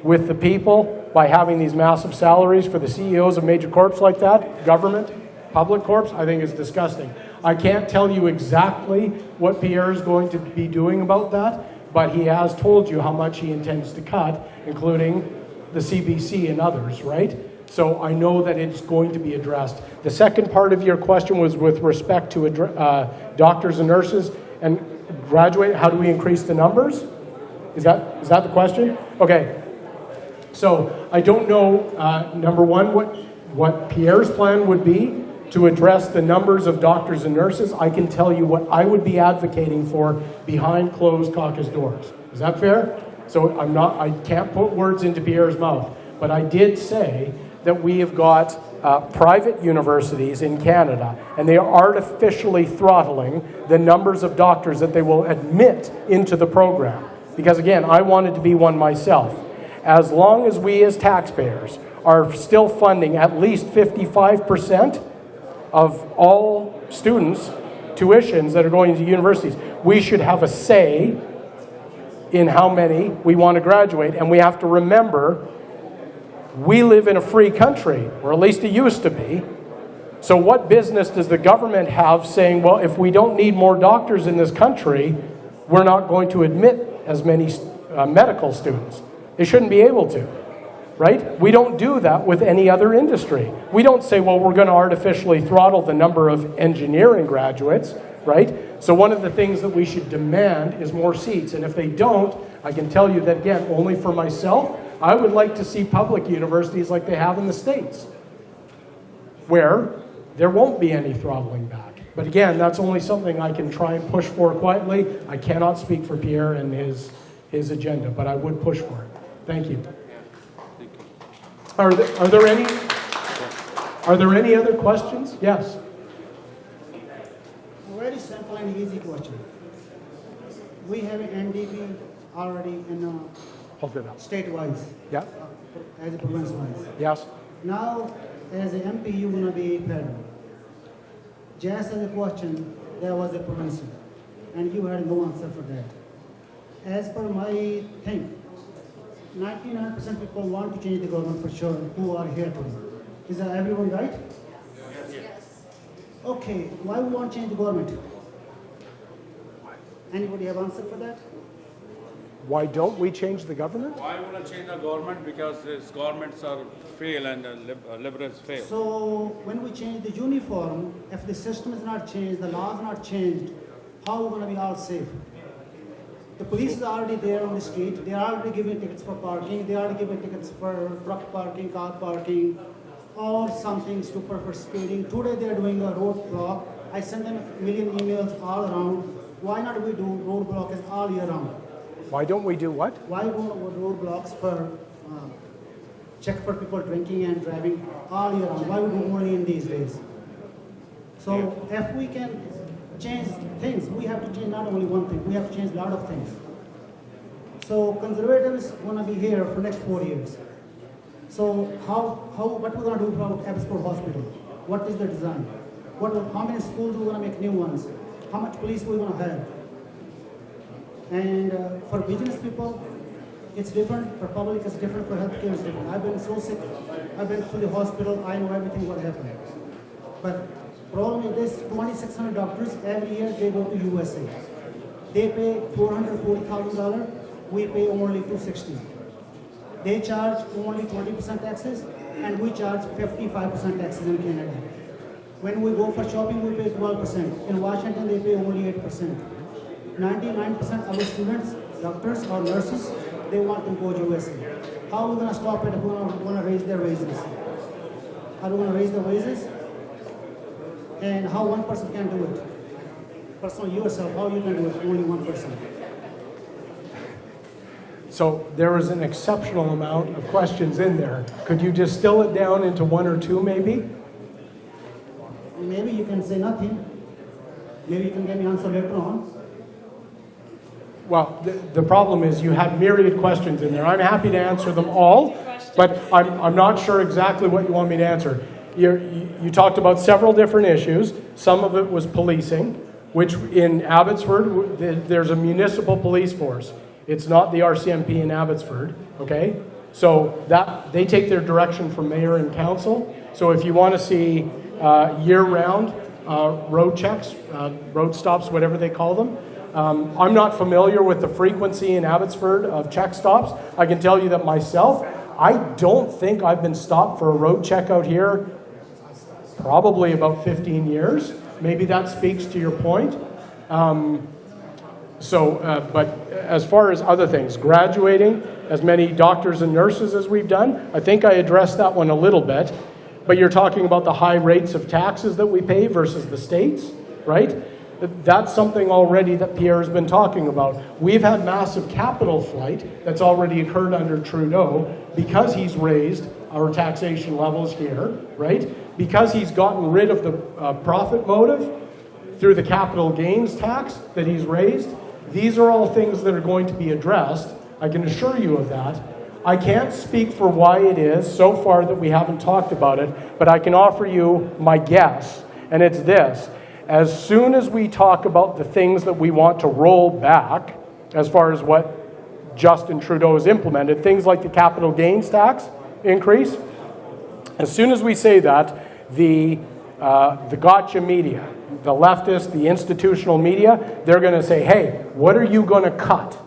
with the people by having these massive salaries for the CEOs of major corps like that, government, public corps, I think is disgusting. I can't tell you exactly what Pierre is going to be doing about that, but he has told you how much he intends to cut, including the CBC and others, right? So I know that it's going to be addressed. The second part of your question was with respect to doctors and nurses and graduate. How do we increase the numbers? Is that the question? Okay. So I don't know, number one, what Pierre's plan would be to address the numbers of doctors and nurses. I can tell you what I would be advocating for behind closed caucus doors. Is that fair? So I can't put words into Pierre's mouth, but I did say that we have got private universities in Canada, and they are artificially throttling the numbers of doctors that they will admit into the program. Because again, I wanted to be one myself. As long as we as taxpayers are still funding at least 55% of all students' tuitions that are going to universities, we should have a say in how many we want to graduate. And we have to remember, we live in a free country, or at least it used to be. So what business does the government have saying, well, if we don't need more doctors in this country, we're not going to admit as many medical students? They shouldn't be able to, right? We don't do that with any other industry. We don't say, well, we're going to artificially throttle the number of engineering graduates, right? So one of the things that we should demand is more seats. And if they don't, I can tell you that, again, only for myself, I would like to see public universities like they have in the States, where there won't be any throttling back. But again, that's only something I can try and push for quietly. I cannot speak for Pierre and his agenda, but I would push for it. Thank you. Are there any other questions? Yes. Very simple and easy question. We have an NDP already in state-wise. Yeah. As a province-wise. Yes. Now, as an MP, you're going to be federal. Just as a question, there was a provincial, and you had no answer for that. As per my thing, 99% people want to change the government for sure, who are here today. Is that everyone right? Yes. Okay, why we want to change the government? Anybody have answer for that? Why don't we change the government? Why want to change the government? Because these governments are fail and liberals fail. So when we change the uniform, if the system is not changed, the laws not changed, how are we going to be all safe? The police is already there on the street. They are already giving tickets for parking. They are already giving tickets for truck parking, car parking, or something stupid for speeding. Today they are doing a roadblock. I send them a million emails all around. Why not we do roadblocks all year round? Why don't we do what? Why don't we do roadblocks for check for people drinking and driving all year round? Why we do only in these days? So if we can change things, we have to change not only one thing, we have to change a lot of things. So conservatives want to be here for next 4 years. So what we're going to do about Abbotsford Hospital? What is the design? How many schools we're going to make new ones? How much police we're going to have? And for business people, it's different. For public, it's different. For healthcare, it's different. I've been so sick. I've been to the hospital. I know everything what happened. But problem is this: 2,600 doctors every year they go to USA. They pay $440,000. We pay only $260,000. They charge only 20% taxes, and we charge 55% taxes in Canada. When we go for shopping, we pay 12%. In Washington, they pay only 8%. 99% of the students, doctors or nurses, they want to go to USA. How are we going to stop it if we want to raise their wages? Are we going to raise the wages? And how one person can do it? Personally, yourself, how you can do it? Only one person. So there is an exceptional amount of questions in there. Could you distill it down into one or two, maybe? Maybe you can say nothing. Maybe you can get me answer later on. Well, the problem is you have myriad questions in there. I'm happy to answer them all, but I'm not sure exactly what you want me to answer. You talked about several different issues. Some of it was policing, which in Abbotsford, there's a municipal police force. It's not the RCMP in Abbotsford, okay? So that they take their direction from mayor and council. So if you want to see year-round road checks, road stops, whatever they call them, I'm not familiar with the frequency in Abbotsford of check stops. I can tell you that myself, I don't think I've been stopped for a road check out here probably about 15 years. Maybe that speaks to your point. But as far as other things, graduating as many doctors and nurses as we've done, I think I addressed that one a little bit. But you're talking about the high rates of taxes that we pay versus the states, right? That's something already that Pierre has been talking about. We've had massive capital flight that's already occurred under Trudeau because he's raised our taxation levels here, right? Because he's gotten rid of the profit motive through the capital gains tax that he's raised. These are all things that are going to be addressed. I can assure you of that. I can't speak for why it is so far that we haven't talked about it, but I can offer you my guess, and it's this. As soon as we talk about the things that we want to roll back, as far as what Justin Trudeau has implemented, things like the capital gains tax increase, as soon as we say that, the gotcha media, the leftist, the institutional media, they're going to say, hey, what are you going to cut,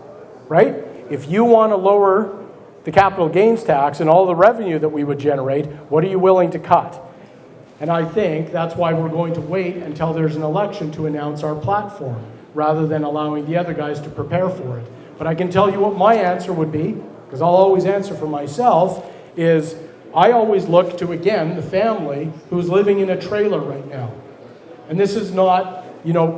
right? If you want to lower the capital gains tax and all the revenue that we would generate, what are you willing to cut? And I think that's why we're going to wait until there's an election to announce our platform, rather than allowing the other guys to prepare for it. But I can tell you what my answer would be, because I'll always answer for myself, is I always look to, again, the family who's living in a trailer right now. And this is not,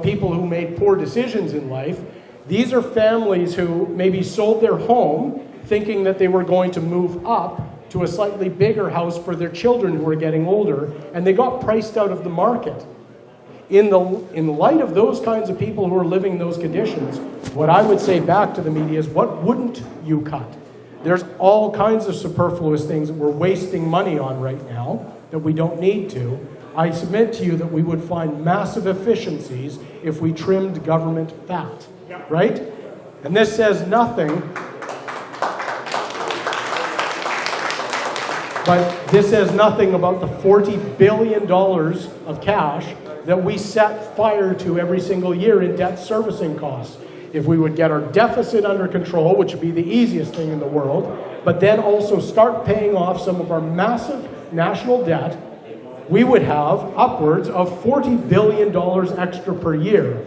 people who made poor decisions in life. These are families who maybe sold their home thinking that they were going to move up to a slightly bigger house for their children who are getting older, and they got priced out of the market. In light of those kinds of people who are living those conditions, what I would say back to the media is, what wouldn't you cut? There's all kinds of superfluous things that we're wasting money on right now that we don't need to. I submit to you that we would find massive efficiencies if we trimmed government fat, right? And this says nothing, but this says nothing about the $40 billion of cash that we set fire to every single year in debt servicing costs. If we would get our deficit under control, which would be the easiest thing in the world, but then also start paying off some of our massive national debt, we would have upwards of $40 billion extra per year.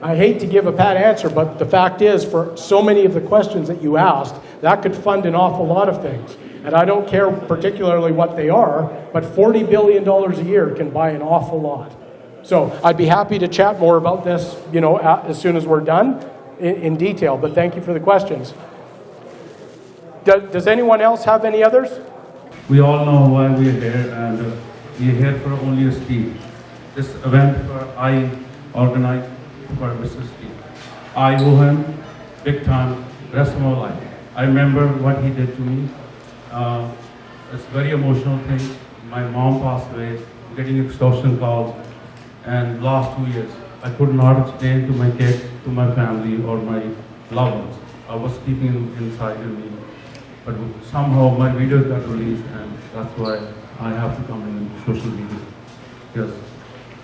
I hate to give a pat answer, but the fact is, for so many of the questions that you asked, that could fund an awful lot of things. And I don't care particularly what they are, but $40 billion a year can buy an awful lot. So I'd be happy to chat more about this, as soon as we're done in detail. But thank you for the questions. Does anyone else have any others? We all know why we're here, and we're here for only a Steve. This event I organized for Mr. Steve. I owe him big time, rest of my life. I remember what he did to me. It's a very emotional thing. My mom passed away, getting extortion calls, and last 2 years, I could not explain to my kids, to my family, or my loved ones. I was keeping them inside of me, but somehow my videos got released, and that's why I have to come in social media. Because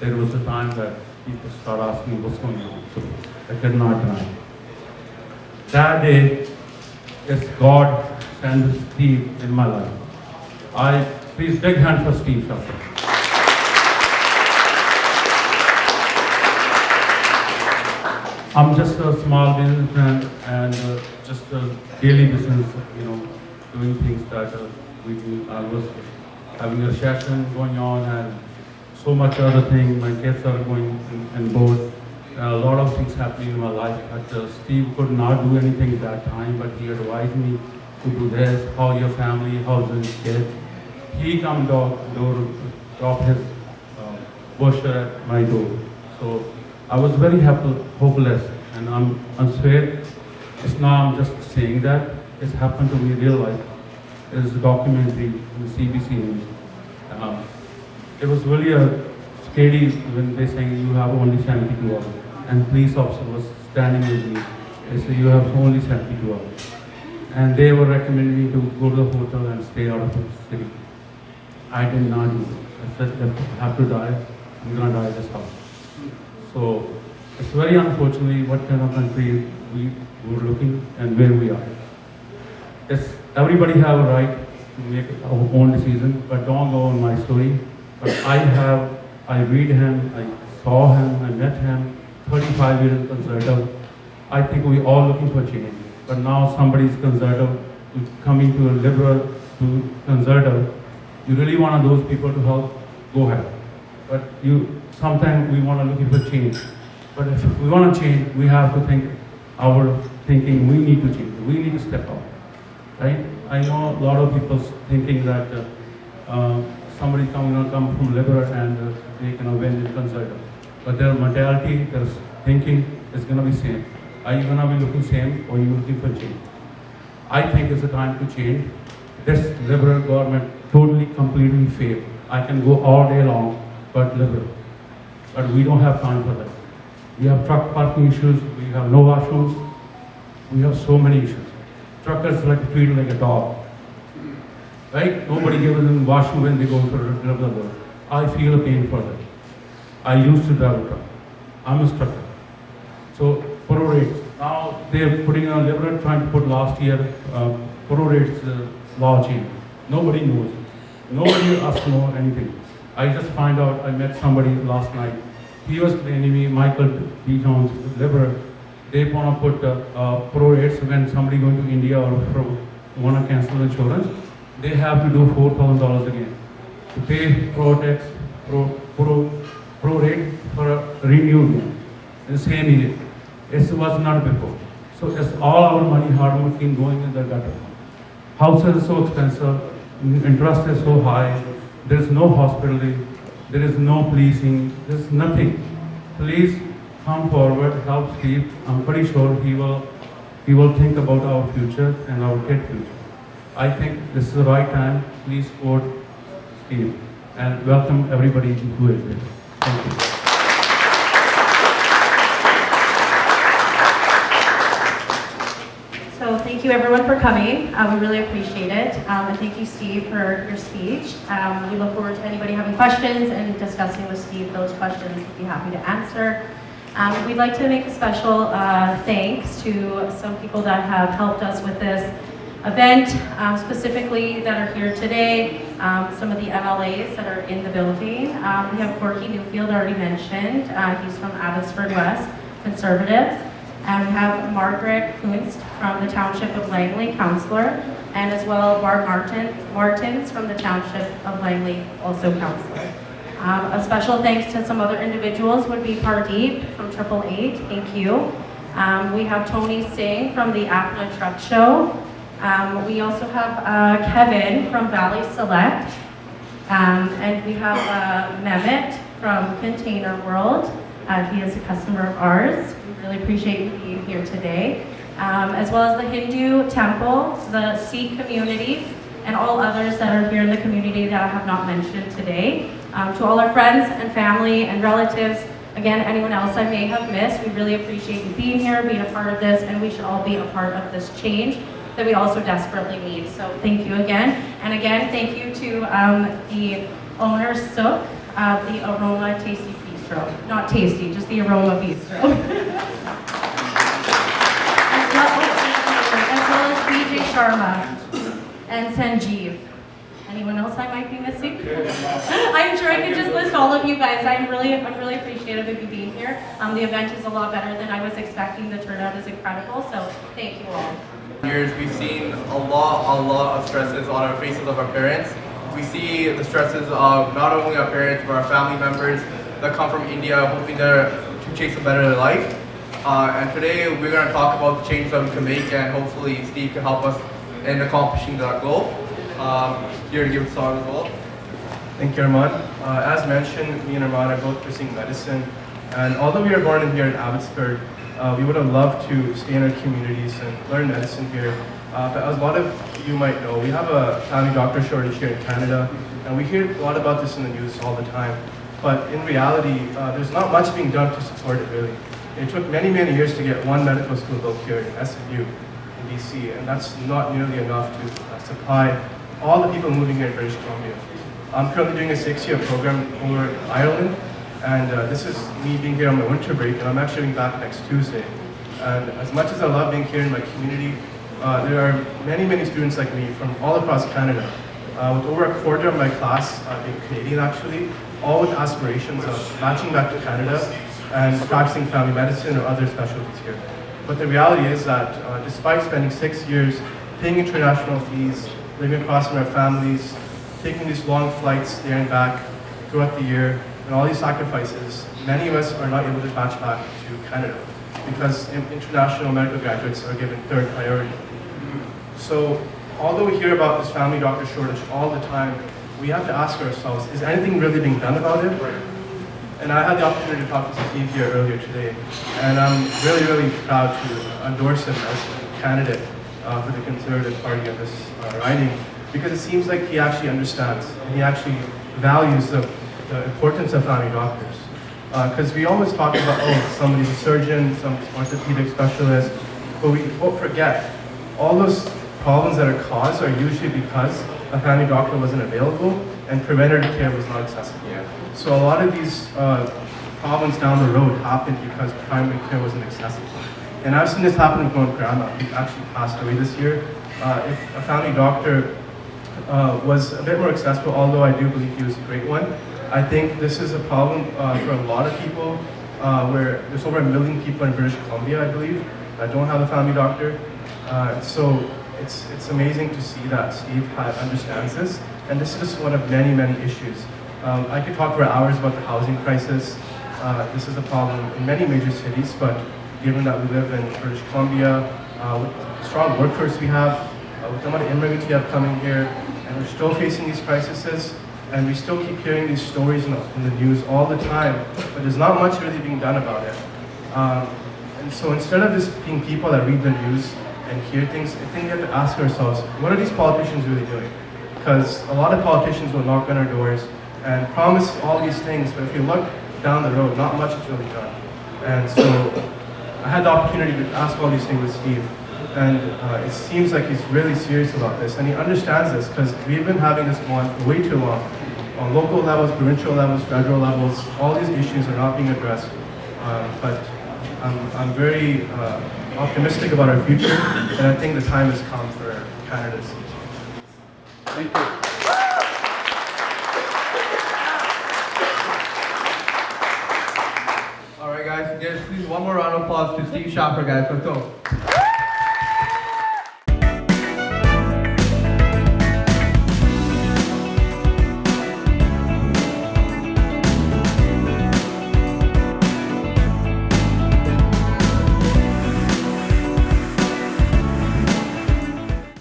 there was a time that people start asking what's going on, so I could not deny. That day, it's God sent Steve in my life. Please big hand for Steve Schafer. I'm just a small businessman and just a daily business, doing things that we do. I was having a session going on and so much other things. My kids are going and board. A lot of things happening in my life. But Steve could not do anything at that time, but he advised me to do this, how your family, how's his kids. He come door, drop his brochure at my door. So I was very hopeless, and I'm scared. It's not I'm just saying that. It's happened to me in real life. There's a documentary in the CBC News. It was really scary when they saying you have only 72 hours. And police officer was standing with me. They said you have only 72 hours. And they were recommending me to go to the hotel and stay out of the city. I did not do it. I said if I have to die, I'm gonna die at this house. So it's very unfortunately what kind of country we were looking and where we are. Everybody have a right make our own decision, but don't go on my story. But I read him, I saw him, I met him, 35 years conservative. I think we all looking for change. But now somebody's conservative, coming to a liberal, to conservative. You really want those people to help, go ahead. But sometimes we want to looking for change. But if we want to change, we have to think our thinking, we need to change. We need to step up, right? I know a lot of people thinking that somebody come from liberal and they can win in conservative. But their mentality, their thinking is going to be same. Are you going to be looking same or are you looking for change? I think it's a time to change. This liberal government totally, completely failed. I can go all day long, but liberal. But we don't have time for that. We have truck parking issues, we have no washrooms, we have so many issues. Truckers like treated like a dog. Right? Nobody gives them washroom when they go for regular work. I feel a pain for that. I used to drive a truck. I'm a trucker. So, pro rates. Now they're putting a liberal trying to put last year pro rates law change. Nobody knows. Nobody asked know anything. I just find out, I met somebody last night. He was telling me, Michael B. Jones, liberal, they want to put pro rates when somebody going to India or want to cancel insurance, they have to do $4,000 again to pay pro rate for a renew again. The same year. It was not before. So it's all our money, hard working going in the gutter. Houses are so expensive, interest is so high, there is no hospitality, there is no policing, there is nothing. Please come forward, help Steve. I'm pretty sure he will think about our future and our kid future. I think this is the right time. Please support Steve and welcome everybody who is here. Thank you. So thank you everyone for coming. We really appreciate it. And thank you, Steve, for your speech. We look forward to anybody having questions and discussing with Steve those questions. We'd be happy to answer. We'd like to make a special thanks to some people that have helped us with this event, specifically that are here today, some of the MLAs that are in the building. We have Corky Newfield, already mentioned. He's from Abbotsford West, Conservatives. And we have Margaret Kunst from the Township of Langley, Councillor, and as well Barb Martins from the Township of Langley, also Councillor. A special thanks to some other individuals would be Pardeep from 888, thank you. We have Tony Singh from the Apna Truck Show. We also have Kevin from Valley Select. And we have Mehmet from Container World. He is a customer of ours. We really appreciate you being here today. As well as the Hindu temple, the Sikh community, and all others that are here in the community that I have not mentioned today. To all our friends and family and relatives, again, anyone else I may have missed, we really appreciate you being here, being a part of this, and we should all be a part of this change that we also desperately need. So thank you again. And again, thank you to the owner, Sook, of the Aroma Tasty Bistro. Not tasty, just the Aroma Bistro. As well as BJ Sharma and Sanjeev. Anyone else I might be missing? I'm sure I could just list all of you guys. I'm really appreciative of you being here. The event is a lot better than I was expecting. The turnout is incredible, so thank you all. Years, we've seen a lot of stresses on our faces of our parents. We see the stresses of not only our parents, but our family members that come from India, hoping to chase a better life. And today we're going to talk about the change that we can make, and hopefully Steve can help us in accomplishing that goal. Here to give us all as well. Thank you, Armand. As mentioned, me and Armand are both pursuing medicine, and although we are born in here in Abbotsford, we would have loved to stay in our communities and learn medicine here. But as a lot of you might know, we have a family doctor shortage here in Canada, and we hear a lot about this in the news all the time. But in reality, there's not much being done to support it, really. It took many years to get one medical school built here in SFU in BC, and that's not nearly enough to supply all the people moving here in British Columbia. I'm currently doing a 6-year program over in Ireland, and this is me being here on my winter break, and I'm actually going back next Tuesday. And as much as I love being here in my community, there are many students like me from all across Canada with over a quarter of my class being Canadian actually, all with aspirations of matching back to Canada and practicing family medicine or other specialties here. But the reality is that despite spending 6 years paying international fees, living across from our families, taking these long flights there and back throughout the year, and all these sacrifices, many of us are not able to match back to Canada because international medical graduates are given third priority. So although we hear about this family doctor shortage all the time, we have to ask ourselves, is anything really being done about it? And I had the opportunity to talk to Steve here earlier today, and I'm really, really proud to endorse him as a candidate for the Conservative Party of this riding, because it seems like he actually understands and he actually values the importance of family doctors. Because we always talk about, oh, somebody's a surgeon, somebody's an orthopedic specialist, but we won't forget all those problems that are caused are usually because a family doctor wasn't available and preventative care was not accessible. So a lot of these problems down the road happened because primary care wasn't accessible. And I've seen this happen with my own grandma, who actually passed away this year. If a family doctor was a bit more accessible, although I do believe he was a great one, I think this is a problem for a lot of people, where there's over 1 million people in British Columbia, I believe, that don't have a family doctor. So it's amazing to see that Steve understands this, and this is one of many, many issues. I could talk for hours about the housing crisis. This is a problem in many major cities, but given that we live in British Columbia, with the strong workforce we have, with the amount of immigrants we have coming here, and we're still facing these crises, and we still keep hearing these stories in the news all the time, but there's not much really being done about it. And so instead of just being people that read the news and hear things, I think we have to ask ourselves, what are these politicians really doing? Because a lot of politicians will knock on our doors and promise all these things, but if you look down the road, not much is really done. And so I had the opportunity to ask all these things with Steve, and it seems like he's really serious about this, and he understands this because we've been having this going on for way too long. On local levels, provincial levels, federal levels, all these issues are not being addressed. But I'm very optimistic about our future, and I think the time has come for Canada's. Thank you. All right, guys, please one more round of applause to Steve Schafer, guys. Let's go.